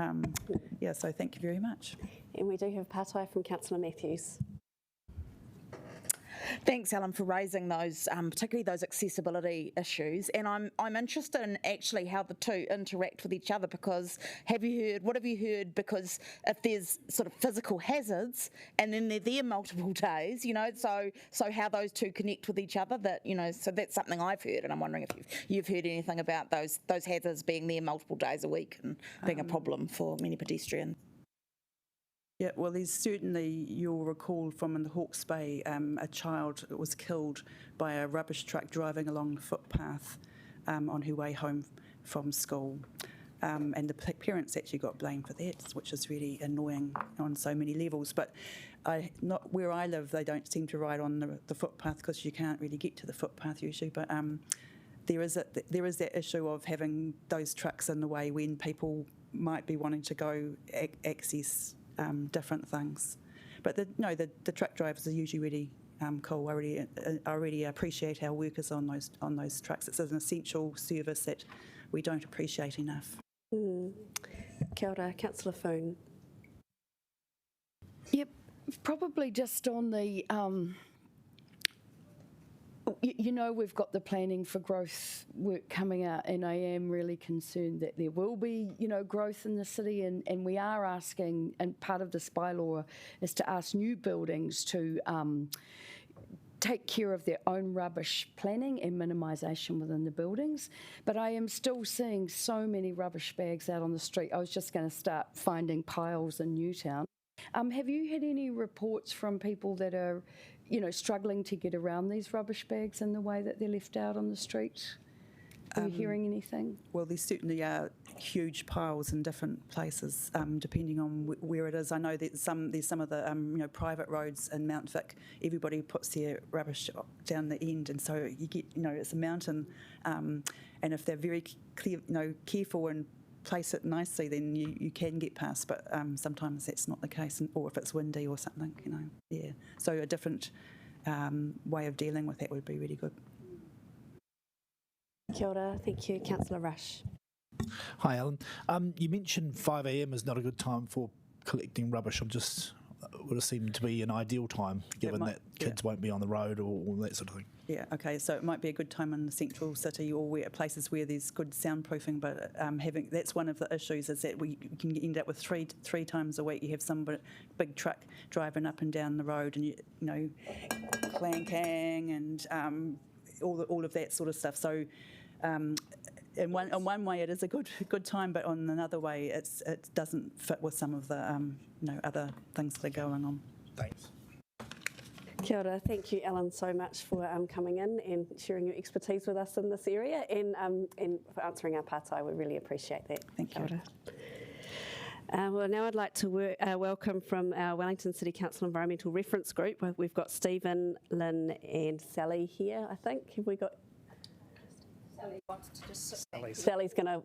So thank you very much. And we do have Patai from Councillor Matthews. Thanks, Alan, for raising those, particularly those accessibility issues. And I'm interested in actually how the two interact with each other, because what have you heard? Because if there's sort of physical hazards and then they're there multiple days, so how those two connect with each other, so that's something I've heard, and I'm wondering if you've heard anything about those hazards being there multiple days a week and being a problem for many pedestrians. Yeah, well, there's certainly, you'll recall from in the Hawke's Bay, a child was killed by a rubbish truck driving along the footpath on her way home from school. And the parents actually got blamed for that, which is really annoying on so many levels. But not where I live, they don't seem to ride on the footpath because you can't really get to the footpath usually. But there is that issue of having those trucks in the way when people might be wanting to go access different things. But the truck drivers are usually really cool. I really appreciate our workers on those trucks. It's an essential service that we don't appreciate enough. Kia ora, Councillor Foon. Yep, probably just on the we've got the planning for growth work coming out, and I am really concerned that there will be, growth in the city, and we are asking, and part of this bylaw is to ask new buildings to take care of their own rubbish planning and minimisation within the buildings. But I am still seeing so many rubbish bags out on the street. I was just going to start finding piles in Newtown. Have you had any reports from people that are struggling to get around these rubbish bags in the way that they're left out on the street? Are you hearing anything? Well, there certainly are huge piles in different places, depending on where it is. I know that there's some of the private roads in Mount Vic. Everybody puts their rubbish down the end, and so you get it's a mountain. And if they're very clear, careful and place it nicely, then you can get past. But sometimes that's not the case, or if it's windy or something, Yeah. So a different way of dealing with that would be really good. Kia ora, thank you. Councillor Rush. Hi, Alan. You mentioned 5 a.m. is not a good time for collecting rubbish. Would have seemed to be an ideal time, given that kids won't be on the road or all that sort of thing. Yeah, okay, so it might be a good time in the central city or places where there's good soundproofing, but that's one of the issues, is that we can end up with three times a week. You have some big truck driving up and down the road, and clanking and all of that sort of stuff. So. In one way, it is a good time, but on another way, it doesn't fit with some of the other things that are going on. Thanks. Kia ora. Thank you, Ellen, so much for coming in and sharing your expertise with us in this area and for answering our pātai. We really appreciate that. Thank you. Well, now I'd like to welcome from our Wellington City Council Environmental Reference Group. We've got Stephen, Lynn and Sally here, I think. Have we got... Sally wants to just... Sally's going to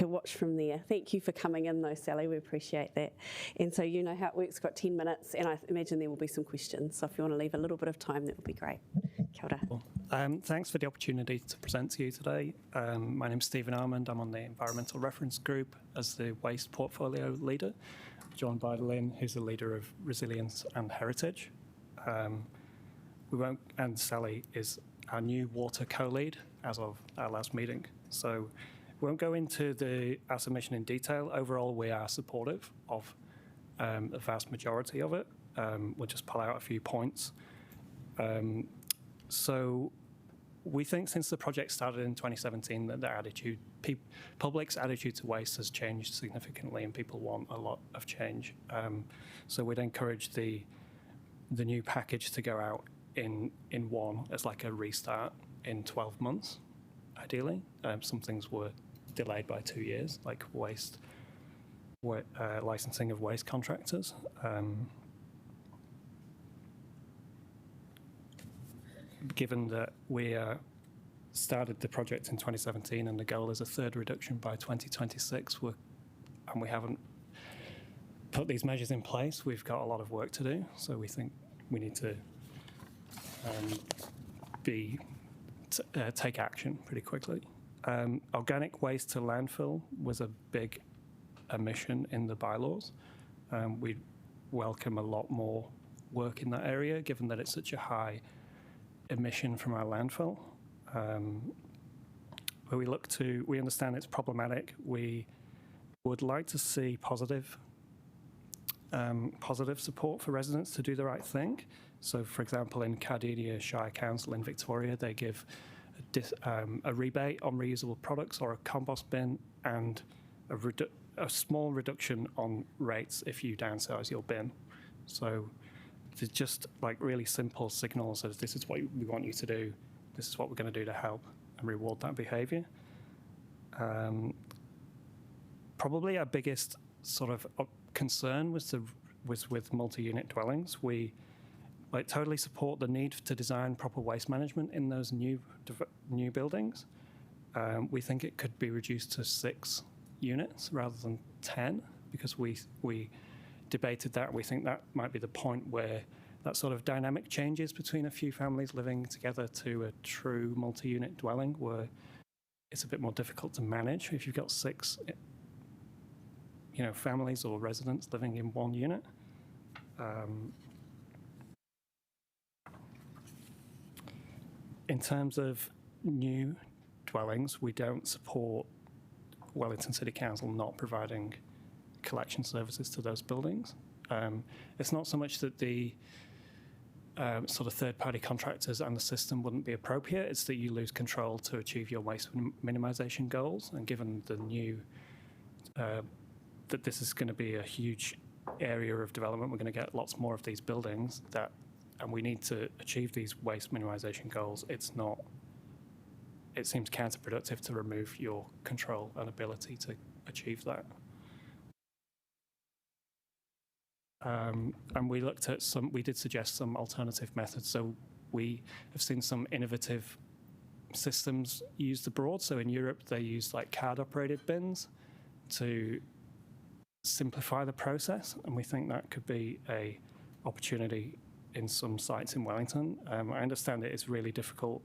watch from there. Thank you for coming in though, Sally, we appreciate that. And so you know how it works, got 10 minutes and I imagine there will be some questions. So if you want to leave a little bit of time, that would be great. Kia ora. Thanks for the opportunity to present to you today. My name's Stephen Armand. I'm on the Environmental Reference Group as the Waste Portfolio Leader, joined by Lynn, who's the Leader of Resilience and Heritage. And Sally is our new Water Co-Lead as of our last meeting. So we won't go into our submission in detail. Overall, we are supportive of the vast majority of it. We'll just pull out a few points. So we think since the project started in 2017 that their attitude, public's attitude to waste has changed significantly and people want a lot of change. So we'd encourage the new package to go out in one as like a restart in 12 months, ideally. Some things were delayed by 2 years, like licensing of waste contractors. Given that we started the project in 2017 and the goal is a third reduction by 2026, and we haven't put these measures in place, we've got a lot of work to do. So we think we need to take action pretty quickly. Organic waste to landfill was a big omission in the bylaws. We welcome a lot more work in that area, given that it's such a high emission from our landfill. Where we understand it's problematic. We would like to see positive support for residents to do the right thing. So, for example, in Cardinia Shire Council in Victoria, they give a rebate on reusable products or a compost bin and a small reduction on rates if you downsize your bin. So it's just like really simple signals as this is what we want you to do, this is what we're going to do to help and reward that behaviour. Probably our biggest sort of concern was with multi-unit dwellings. We totally support the need to design proper waste management in those new buildings. We think it could be reduced to 6 units rather than 10 because we debated that. We think that might be the point where that sort of dynamic changes between a few families living together to a true multi-unit dwelling where it's a bit more difficult to manage if you've got 6 families or residents living in one unit. In terms of new dwellings, we don't support Wellington City Council not providing collection services to those buildings. It's not so much that the sort of third-party contractors and the system wouldn't be appropriate, it's that you lose control to achieve your waste minimisation goals. And given the new, that this is going to be a huge area of development, we're going to get lots more of these buildings and we need to achieve these waste minimisation goals. It seems counterproductive to remove your control and ability to achieve that. And we looked at we did suggest some alternative methods. So we have seen some innovative systems used abroad. So in Europe, they use like card-operated bins to simplify the process. And we think that could be a opportunity in some sites in Wellington. I understand it is a really difficult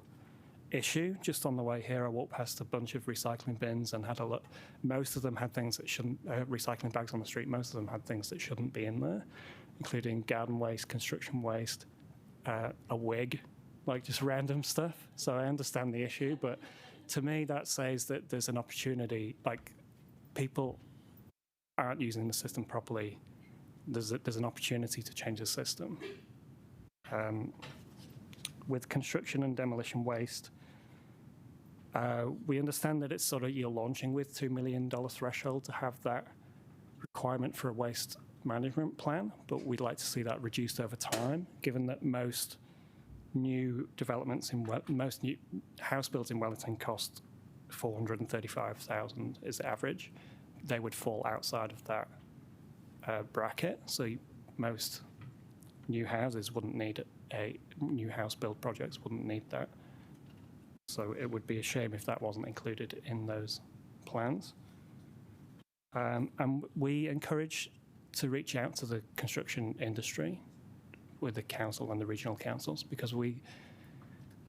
issue. Just on the way here, I walked past a bunch of recycling bins and had a look. Most of them had things that shouldn't, recycling bags on the street, most of them had things that shouldn't be in there, including garden waste, construction waste, a wig, like just random stuff. So I understand the issue, but to me that says that there's an opportunity, like people aren't using the system properly. There's an opportunity to change the system. With construction and demolition waste, we understand that it's sort of you're launching with $2 million threshold to have that requirement for a waste management plan, but we'd like to see that reduced over time, given that most new developments most new house builds in Wellington cost 435,000 is the average. They would fall outside of that bracket, so most new houses wouldn't need new house build projects wouldn't need that. So it would be a shame if that wasn't included in those plans. And we encourage to reach out to the construction industry with the council and the regional councils, because we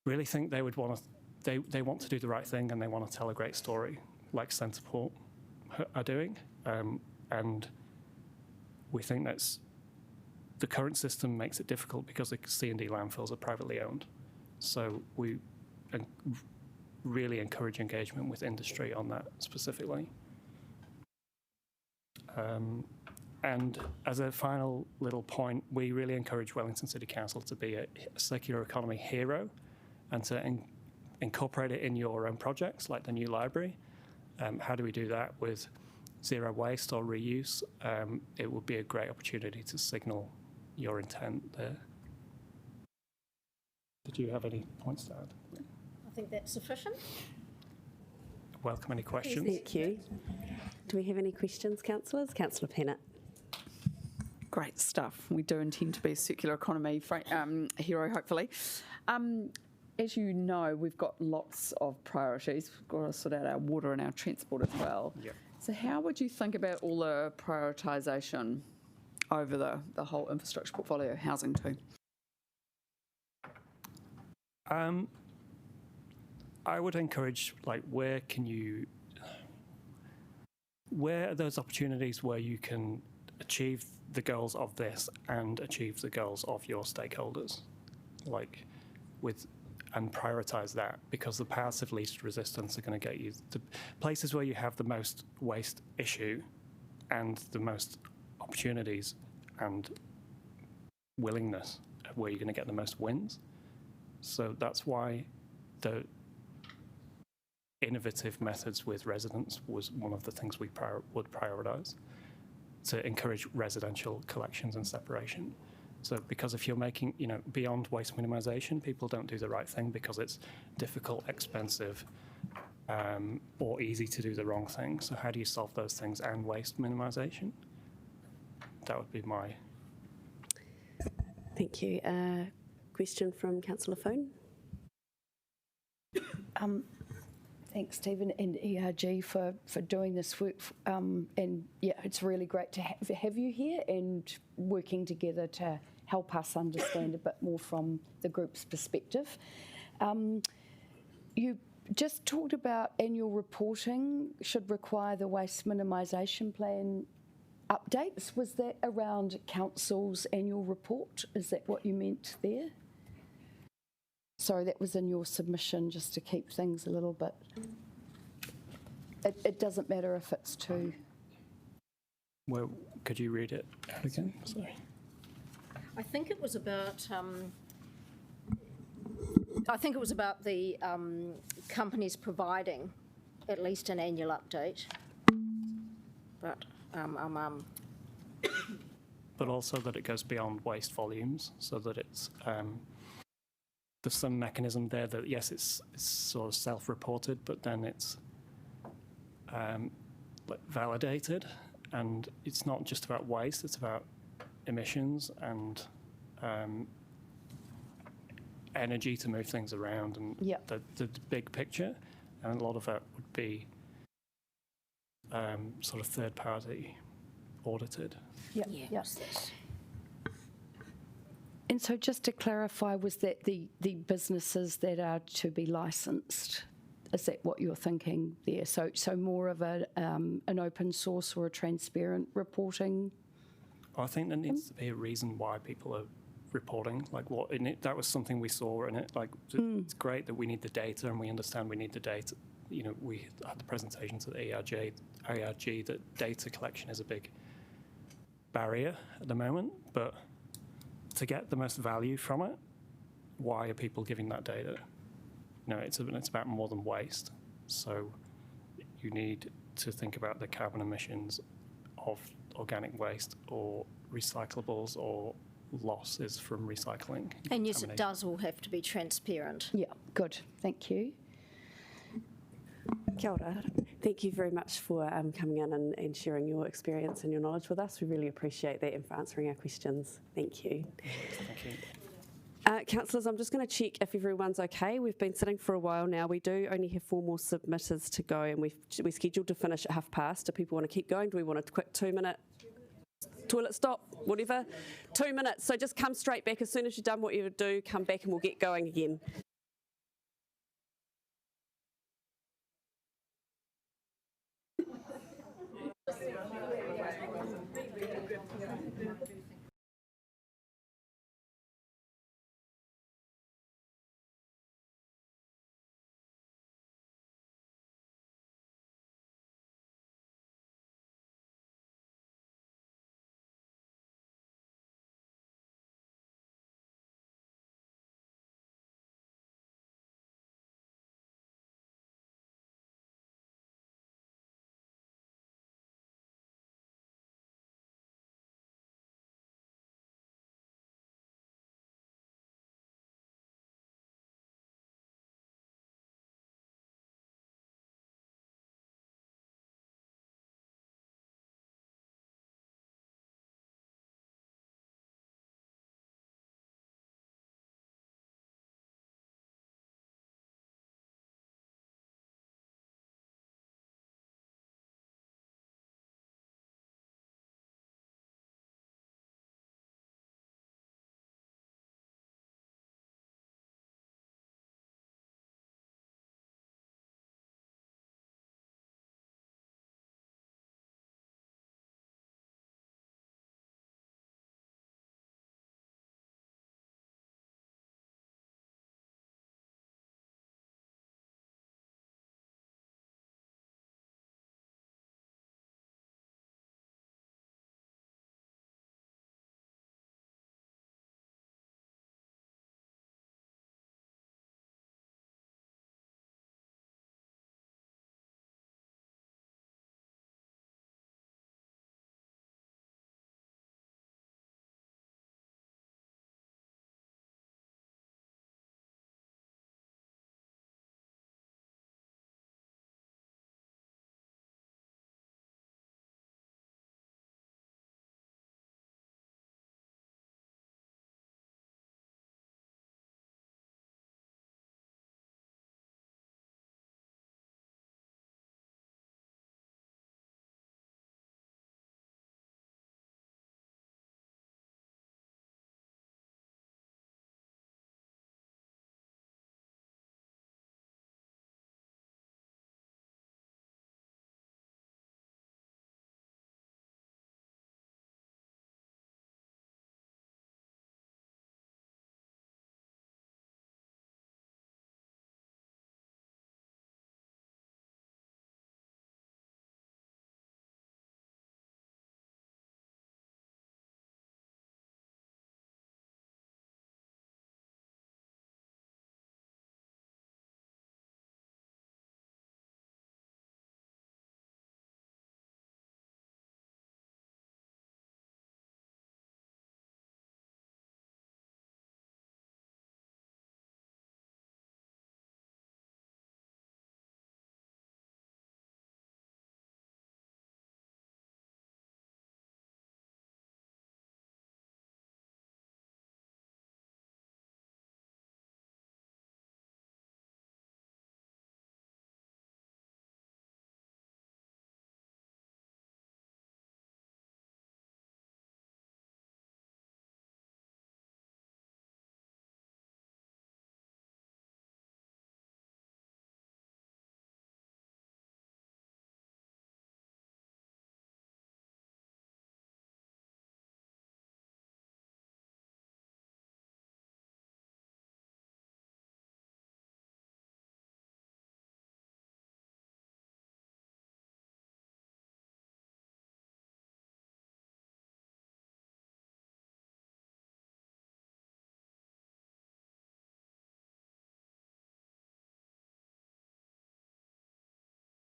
really think they would want to, they want to do the right thing and they want to tell a great story, like Centreport are doing. And we think that's the current system makes it difficult because the C&D landfills are privately owned. So we really encourage engagement with industry on that specifically. And as a final little point, we really encourage Wellington City Council to be a circular economy hero and to incorporate it in your own projects, like the new library. How do we do that with zero waste or reuse? It would be a great opportunity to signal your intent there. Did you have any points to add? I think that's sufficient. Welcome any questions. Thank you. Do we have any questions, councillors? Councillor Pennant. Great stuff. We do intend to be a circular economy hero, hopefully. As you know, we've got lots of priorities. We've got to sort out our water and our transport as well. Yep. So how would you think about all the prioritisation over the whole infrastructure portfolio, housing too? I would encourage, like, where are those opportunities where you can achieve the goals of this and achieve the goals of your stakeholders, and prioritise that, because the paths of least resistance are going to get you to places where you have the most waste issue and the most opportunities and willingness, where you're going to get the most wins. So that's why the innovative methods with residents was one of the things we would prioritise, to encourage residential collections and separation. So because if you're making, beyond waste minimisation, people don't do the right thing because it's difficult, expensive, or easy to do the wrong thing. So how do you solve those things and waste minimisation? That would be my... Thank you. Question from Councillor Phone. Thanks, Stephen and ERG for doing this work. And yeah, it's really great to have you here and working together to help us understand a bit more from the group's perspective. You just talked about annual reporting should require the waste minimisation plan updates. Was that around council's annual report? Is that what you meant there? Sorry, that was in your submission, just to keep things a little bit. It doesn't matter if it's two. Well, could you read it out again? Sorry. I think it was about. The companies providing at least an annual update, but But also that it goes beyond waste volumes, so that it's. There's some mechanism there that, yes, it's sort of self-reported, but then it's validated, and it's not just about waste, it's about emissions and energy to move things around, and the big picture, and a lot of that would be sort of third-party audited. Yes. And so just to clarify, was that the businesses that are to be licensed? Is that what you're thinking there? So more of an open source or a transparent reporting? I think there needs to be a reason why people are reporting. That was something we saw in it. It's great that we need the data and we understand we need the data. We had the presentation to the ARG that data collection is a big barrier at the moment, but to get the most value from it, why are people giving that data? It's about more than waste. So you need to think about the carbon emissions of organic waste or recyclables or losses from recycling. And yes, it does all have to be transparent. Yeah, good. Thank you. Kia ora. Thank you very much for coming in and sharing your experience and your knowledge with us. We really appreciate that and for answering our questions. Thank you. Thank you. Councillors, I'm just going to check if everyone's okay. We've been sitting for a while now. We do only have 4 more submitters to go, and we're scheduled to finish at past. Do people want to keep going? Do we want a quick 2-minute toilet stop? Whatever. 2 minutes. So just come straight back. As soon as you've done what you do, come back and we'll get going again.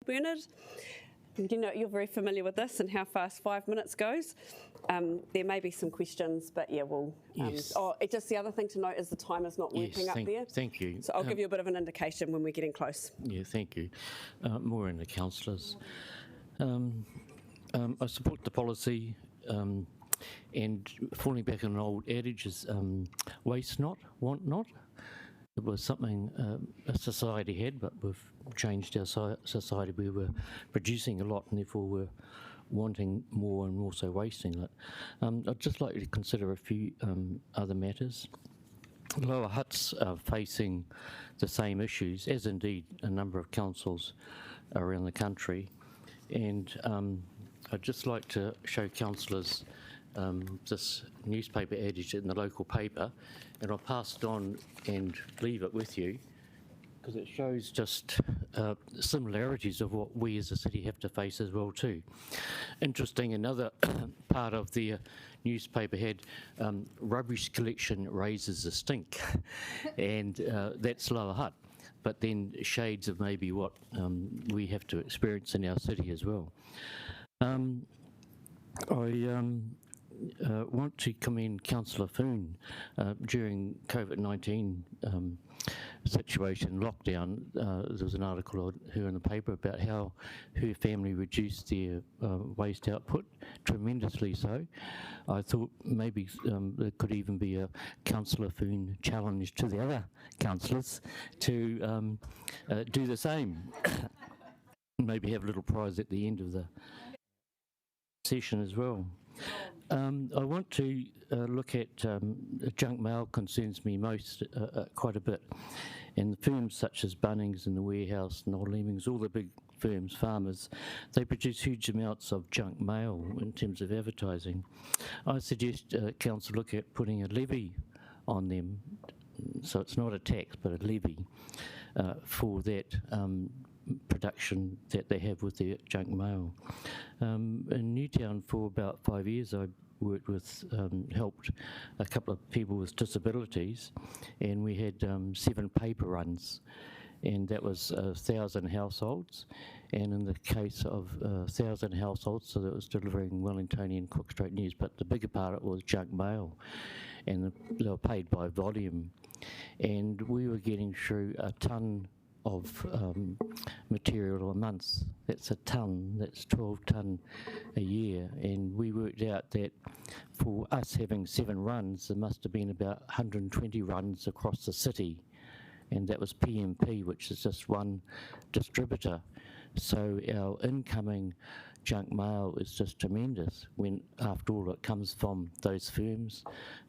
Bernard. You know, you're very familiar with this and how fast 5 minutes goes. There may be some questions, but yeah, we'll. Yes. Just the other thing to note is the time is not working up there. Thank you. So I'll give you a bit of an indication when we're getting close. Yeah, thank you. More in the councillors. I support the policy, and falling back on an old adage is waste not, want not. It was something a society had, but we've changed our society. We were producing a lot and therefore we're wanting more and also wasting it. I'd just like to consider a few other matters. Lower huts are facing the same issues, as indeed a number of councils around the country. And I'd just like to show councillors this newspaper adage in the local paper, and I'll pass it on and leave it with you because it shows just similarities of what we as a city have to face as well too. Interesting, another part of the newspaper had rubbish collection raises a stink, and that's Lower Hutt, but then shades of maybe what we have to experience in our city as well. I want to commend Councillor Foon during COVID-19 situation, lockdown. There was an article on her in the paper about how her family reduced their waste output, tremendously so. I thought maybe there could even be a Councillor Foon challenge to the other councillors to do the same. Maybe have a little prize at the end of the session as well. I want to look at junk mail concerns me most quite a bit, and the firms such as Bunnings and the Warehouse and Old Lemmings, all the big firms, farmers, they produce huge amounts of junk mail in terms of advertising. I suggest council look at putting a levy on them, so it's not a tax but a levy for that production that they have with their junk mail. In Newtown for about 5 years I worked with, helped a couple of people with disabilities, and we had 7 paper runs, and that was 1,000 households, and in the case of 1,000 households, so that was delivering Wellingtonian Cook Strait News, but the bigger part of it was junk mail, and they were paid by volume, and we were getting through a tonne of material a month. That's a tonne, that's 12 tonne a year, and we worked out that for us having 7 runs there must have been about 120 runs across the city, and that was PMP, which is just one distributor. So our incoming junk mail is just tremendous when after all it comes from those firms,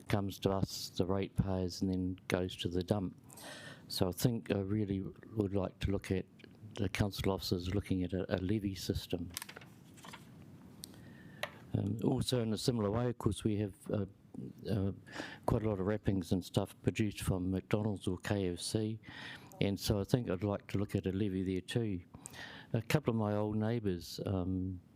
comes to us, the ratepayers, and then goes to the dump. So I think I really would like to look at the council officers looking at a levy system. Also in a similar way, of course, we have quite a lot of wrappings and stuff produced from McDonald's or KFC, and so I think I'd like to look at a levy there too. A couple of my old neighbours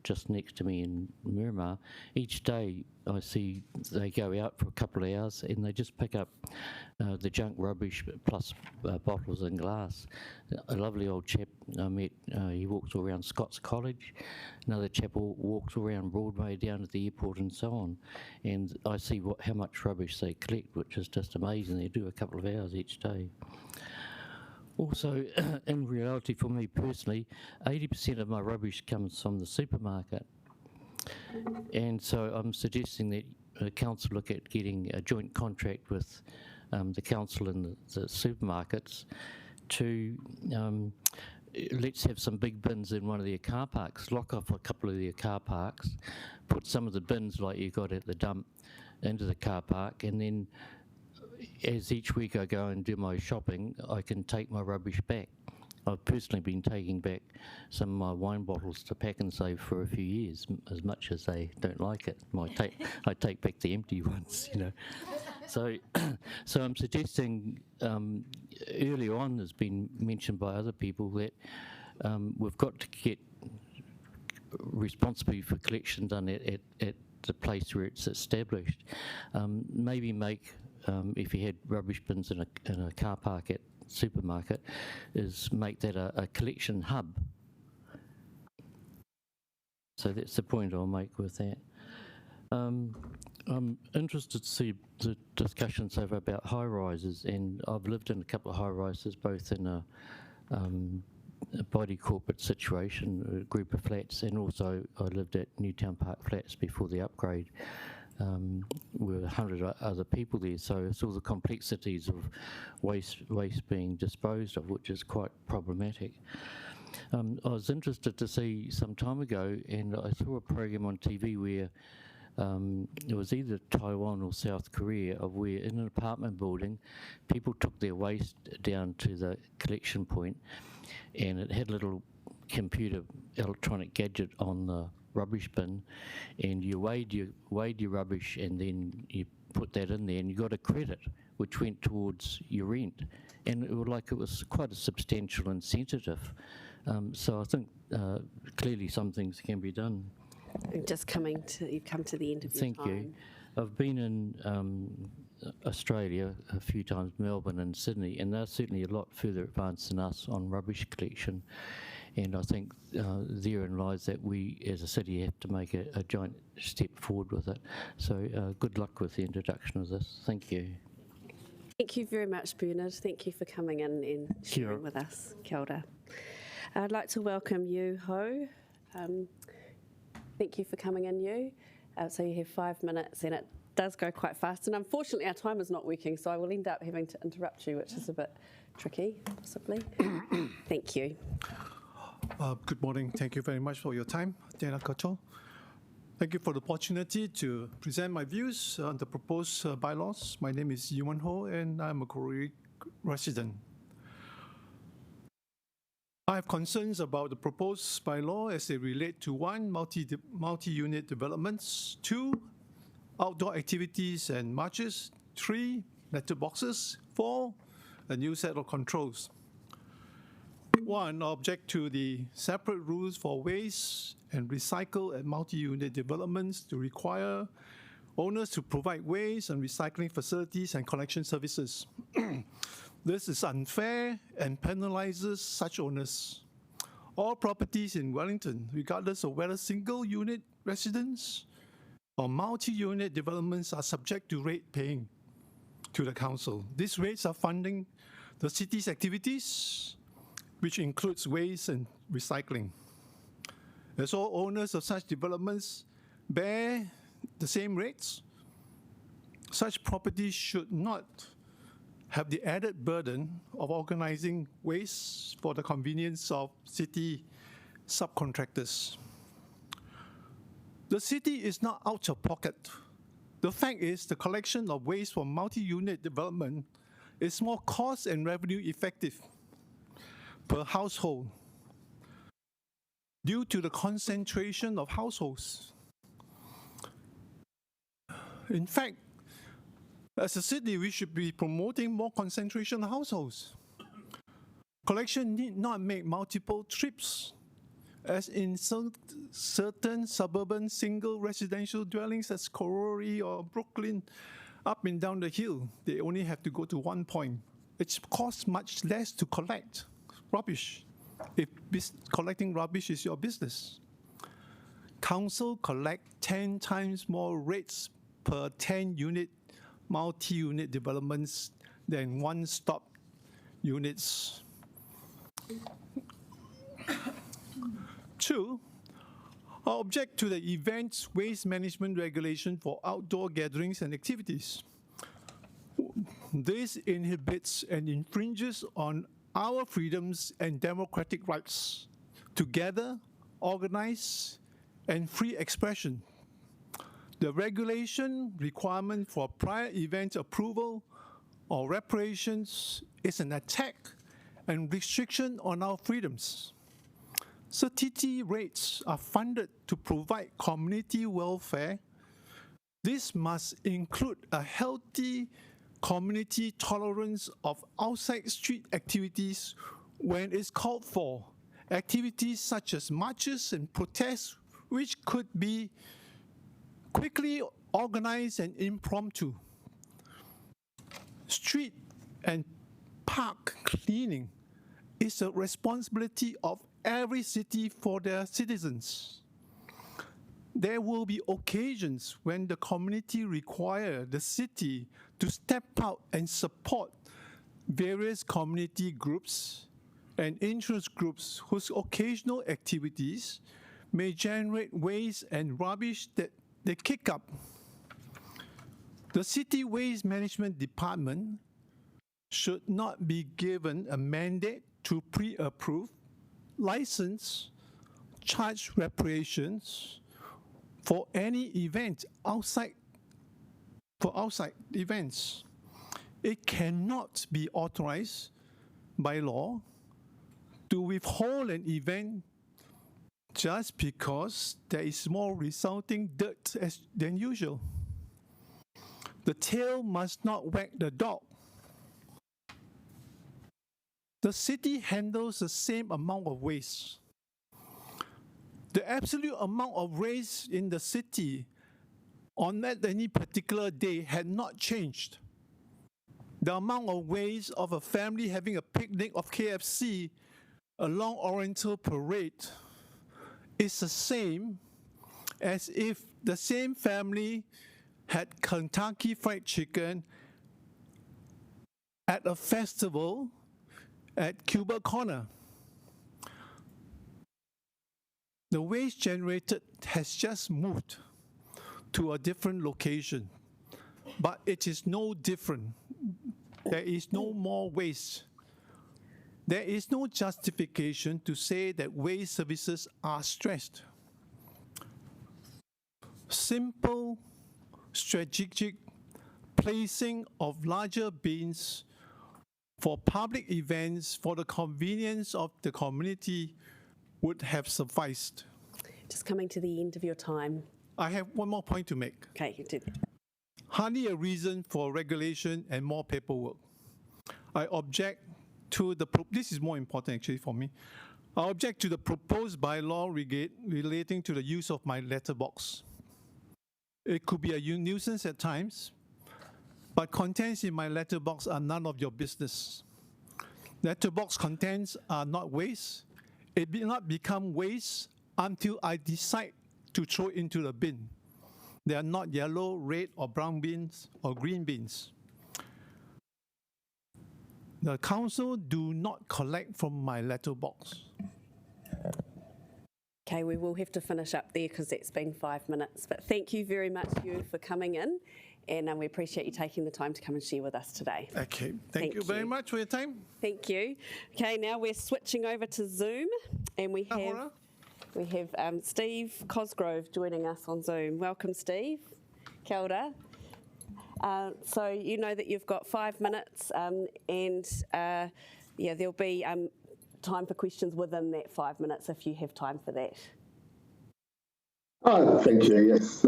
just next to me in Miramar, each day I see they go out for a couple of hours and they just pick up the junk rubbish plus bottles and glass. A lovely old chap I met, he walks all around Scots College. Another chap walks around Broadway down to the airport and so on. And I see how much rubbish they collect, which is just amazing. They do a couple of hours each day. Also, in reality, for me personally, 80% of my rubbish comes from the supermarket. And so I'm suggesting that the council look at getting a joint contract with the council and the supermarkets to let's have some big bins in one of their car parks, lock off a couple of their car parks, put some of the bins like you got at the dump into the car park, and then as each week I go and do my shopping, I can take my rubbish back. I've personally been taking back some of my wine bottles to Pack and Save for a few years, as much as they don't like it. I take back the empty ones, you know. So I'm suggesting earlier on, has been mentioned by other people, that we've got to get responsibility for collection done at the place where it's established. Maybe make if you had rubbish bins in a car park at supermarket, is make that a collection hub. So that's the point I'll make with that. I'm interested to see the discussion so far about high-rises, and I've lived in a couple of high-rises, both in a body corporate situation, a group of flats, and also I lived at Newtown Park Flats before the upgrade. With 100 other people there, so it's all the complexities of waste being disposed of, which is quite problematic. I was interested to see some time ago, and I saw a program on TV where it was either Taiwan or South Korea, of where in an apartment building, people took their waste down to the collection point, and it had a little computer electronic gadget on the rubbish bin, and you weighed your rubbish, and then you put that in there, and you got a credit which went towards your rent, and it was quite a substantial incentive. So I think clearly some things can be done. You've come to the end of your time. Thank you. I've been in Australia a few times, Melbourne and Sydney, and they're certainly a lot further advanced than us on rubbish collection. And I think therein lies that we as a city have to make a giant step forward with it. So good luck with the introduction of this. Thank you. Thank you very much, Bernard. Thank you for coming in and sharing with us. Kia ora. I'd like to welcome Yu Ho. Thank you for coming in, Yu. So you have 5 minutes, and it does go quite fast. And unfortunately, our timer is not working, so I will end up having to interrupt you, which is a bit tricky, possibly. Thank you. Good morning. Thank you very much for your time, Tēnā koutou. Thank you for the opportunity to present my views on the proposed bylaws. My name is Yuan Ho, and I'm a Korea resident. I have concerns about the proposed bylaw as they relate to 1, multi-unit developments, 2, outdoor activities and marches, 3, letterboxes, 4, a new set of controls. 1, I object to the separate rules for waste and recycle at multi-unit developments to require owners to provide waste and recycling facilities and collection services. This is unfair and penalizes such owners. All properties in Wellington, regardless of whether single-unit residents or multi-unit developments, are subject to rate paying to the council. These rates are funding the city's activities, which includes waste and recycling. As all owners of such developments bear the same rates, such properties should not have the added burden of organizing waste for the convenience of city subcontractors. The city is not out of pocket. The fact is the collection of waste for multi-unit development is more cost and revenue effective per household due to the concentration of households. In fact, as a city, we should be promoting more concentration of households. Collection need not make multiple trips, as in certain suburban single residential dwellings as Korori or Brooklyn, up and down the hill. They only have to go to one point. It costs much less to collect rubbish, if collecting rubbish is your business. Council collect 10 times more rates per 10-unit multi-unit developments than one-stop units. 2, I object to the events waste management regulation for outdoor gatherings and activities. This inhibits and infringes on our freedoms and democratic rights to gather, organize, and free expression. The regulation requirement for prior event approval or reparations is an attack and restriction on our freedoms. City rates are funded to provide community welfare. This must include a healthy community tolerance of outside street activities when it's called for. Activities such as marches and protests, which could be quickly organized and impromptu. Street and park cleaning is a responsibility of every city for their citizens. there will be occasions when the community require the city to step out and support various community groups and interest groups whose occasional activities may generate waste and rubbish that they kick up. The City Waste Management Department should not be given a mandate to pre-approve, license, charge reparations for any event outside events. It cannot be authorized by law to withhold an event just because there is more resulting dirt than usual. The tail must not wag the dog. The city handles the same amount of waste. The absolute amount of waste in the city on any particular day had not changed. The amount of waste of a family having a picnic of KFC along Oriental Parade is the same as if the same family had Kentucky Fried Chicken at a festival at Cuba Corner. The waste generated has just moved to a different location, but it is no different. There is no more waste. There is no justification to say that waste services are stressed. Simple, strategic placing of larger bins for public events for the convenience of the community would have sufficed. Just coming to the end of your time. I have one more point to make. Okay, you did. Hardly a reason for regulation and more paperwork. I object to the, this is more important actually for me. I object to the proposed bylaw relating to the use of my letterbox. It could be a nuisance at times, but contents in my letterbox are none of your business. Letterbox contents are not waste. It will not become waste until I decide to throw it into the bin. They are not yellow, red, or brown bins, or green bins. The council do not collect from my letterbox. Okay, we will have to finish up there because it's been 5 minutes. But thank you very much, you, for coming in, and we appreciate you taking the time to come and share with us today. Okay, thank you very much for your time. Thank you. Okay, now we're switching over to Zoom, and we have Steve Cosgrove joining us on Zoom. Welcome, Steve. Kia ora. So you know that you've got 5 minutes, yeah, there'll be time for questions within that 5 minutes if you have time for that. Oh, thank you. Yes,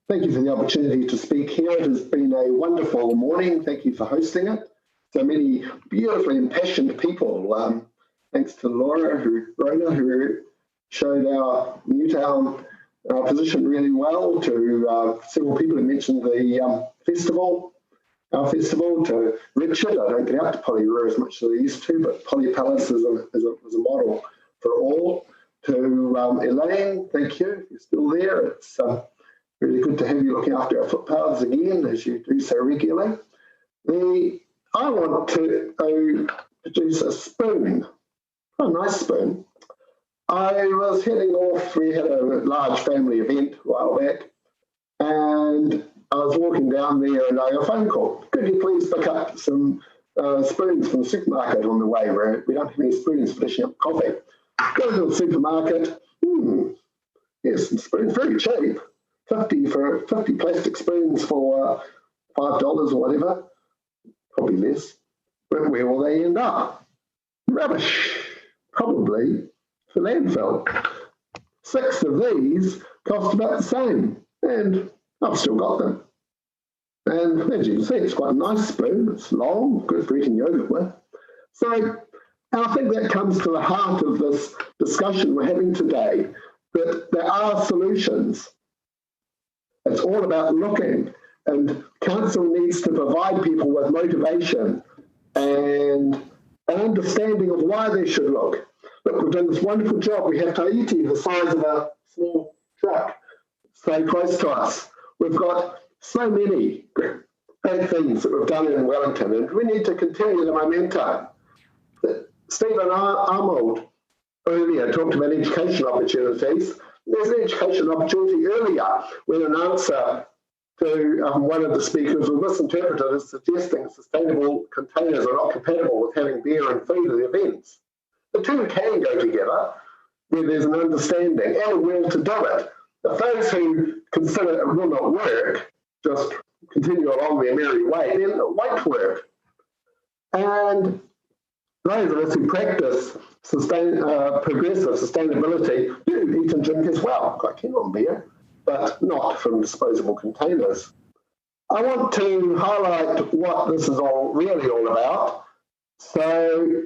thank you for the opportunity to speak here. It has been a wonderful morning. Thank you for hosting it. So many beautifully impassioned people. Thanks to Rona, who showed our Newtown position really well, to several people who mentioned the festival, our festival, to Richard. I don't get out to Polyroom as much as I used to, but Poly Palace is a model for all. To Elaine, thank you, if you're still there. It's really good to have you looking after our footpaths again, as you do so regularly. I want to produce a spoon, a nice spoon. I was heading off, we had a large family event a while back, and I was walking down there and I got a phone call. Could you please pick up some spoons from the supermarket on the way? We don't have any spoons for dishing up coffee. Go to the supermarket. Yes, some spoons, very cheap. 50 plastic spoons for $5 or whatever. Probably less. But where will they end up? Rubbish. Probably for landfill. 6 of these cost about the same, and I've still got them. And as you can see, it's quite a nice spoon. It's long, good for eating yogurt with. So I think that comes to the heart of this discussion we're having today, that there are solutions. It's all about looking, and council needs to provide people with motivation and an understanding of why they should look. Look, we've done this wonderful job. We have Tahiti the size of a small truck stay close to us. We've got so many great things that we've done in Wellington, and we need to continue the momentum. Stephen Arnold earlier talked about education opportunities. There's an education opportunity earlier when an answer to one of the speakers was misinterpreted as suggesting sustainable containers are not compatible with having beer and food at the events. The two can go together where there's an understanding and a will to do it. If those who consider it will not work just continue along their merry way, then it won't work. And those of us who practice progressive sustainability do eat and drink as well. Quite keen on beer, but not from disposable containers. I want to highlight what this is really all about. So,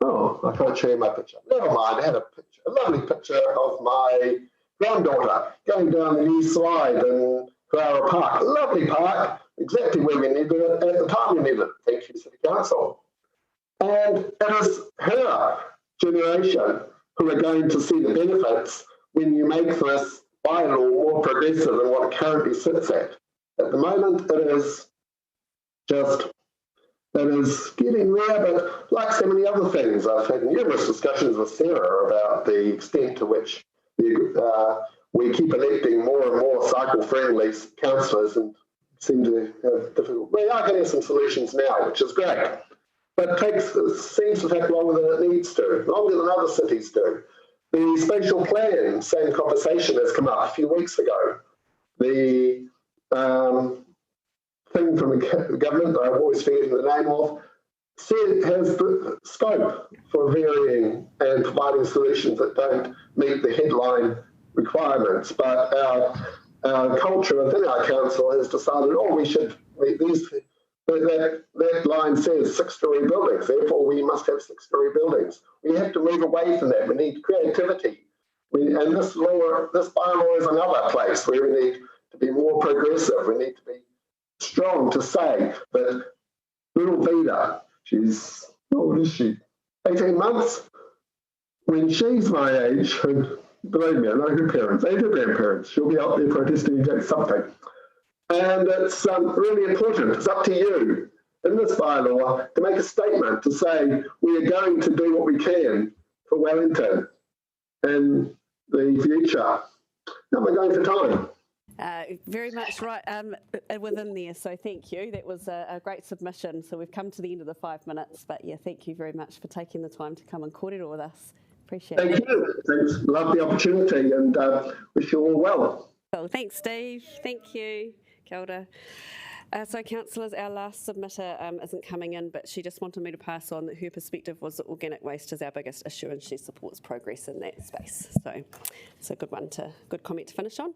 I can't show you my picture. Never mind, I had a picture, a lovely picture of my granddaughter going down the new slide in Clara Park. A lovely park, exactly where we needed it at the time we needed it. Thank you, City Council. And it is her generation who are going to see the benefits when you make this bylaw more progressive than what it currently sits at. At the moment, it is getting there, but like so many other things, I've had numerous discussions with Sarah about the extent to which we keep electing more and more cycle-friendly councillors and seem to have difficult. We are getting some solutions now, which is great. But it seems to take longer than it needs to, longer than other cities do. The spatial plan, same conversation has come up a few weeks ago. The thing from the government that I've always forgetting the name of has the scope for varying and providing solutions that don't meet the headline requirements. But our culture within our council has decided, we should meet these. That line says 6-storey buildings, therefore we must have 6-storey buildings. We have to move away from that. We need creativity. And this bylaw is another place where we need to be more progressive. We need to be strong to say that little Vida, she's, how old is she? 18 months? When she's my age, believe me, I know her parents and her grandparents, she'll be out there protesting against something. And it's really important. It's up to you in this bylaw to make a statement to say we are going to do what we can for Wellington in the future. How am I going for time? Very much right within there, so thank you. That was a great submission. So we've come to the end of the 5 minutes, but yeah, thank you very much for taking the time to come and kōrero with us. Appreciate it. Thank you. Thanks. Love the opportunity and wish you all well. Cool. Thanks, Steve. Thank you. Kia ora. So, councillors, our last submitter isn't coming in, but she just wanted me to pass on that her perspective was that organic waste is our biggest issue and she supports progress in that space. So it's a good comment to finish on.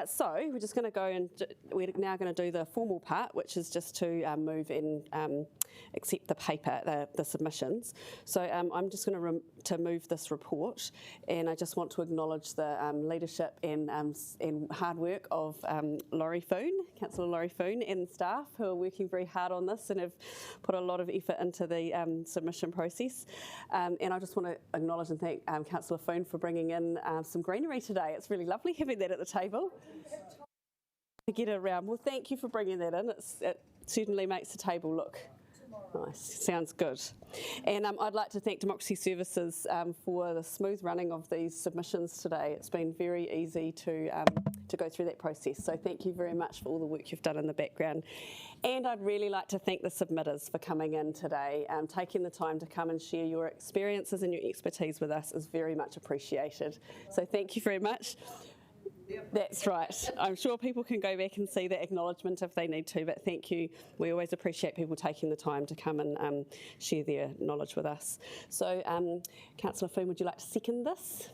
So we're just going to go and we're now going to do the formal part, which is just to move and accept the paper, the submissions. So I'm just going to move this report, and I just want to acknowledge the leadership and hard work of Councillor Laurie Foon, and staff who are working very hard on this and have put a lot of effort into the submission process. And I just want to acknowledge and thank Councillor Foon for bringing in some greenery today. It's really lovely having that at the table to get around. Well, thank you for bringing that in. It certainly makes the table look nice. Sounds good. And I'd like to thank Democracy Services for the smooth running of these submissions today. It's been very easy to go through that process. So thank you very much for all the work you've done in the background. And I'd really like to thank the submitters for coming in today. Taking the time to come and share your experiences and your expertise with us is very much appreciated. So thank you very much. That's right. I'm sure people can go back and see that acknowledgement if they need to, but thank you. We always appreciate people taking the time to come and share their knowledge with us. So, Councillor Foon, would you like to second this?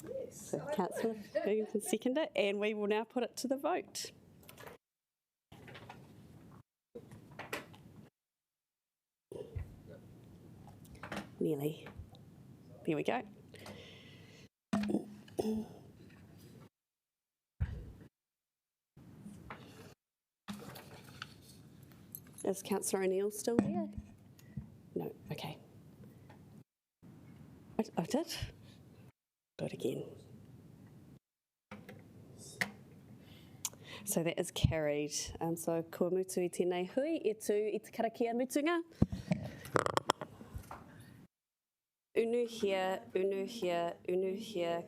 Yes. So, Councillor Foon can second it, and we will now put it to the vote. Nearly. There we go. Is Councillor O'Neill still there? No, okay. I did? Do it again. So that is carried. So kua mutu I tēnei hui, e tū I te karakia mutunga. Unu hia,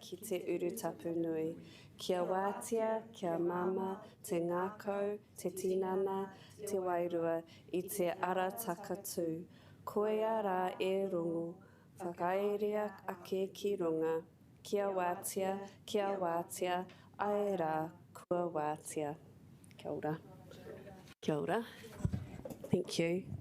ki te uru tapu nui. Kia wātia, kia mama, te ngākau, te tinana, te wairua, I te ara taka tū. Koia rā e rongo, whakairea ake ki runga. Kia wātia, ai rā, kua wātia. Kia ora. Kia ora. Thank you.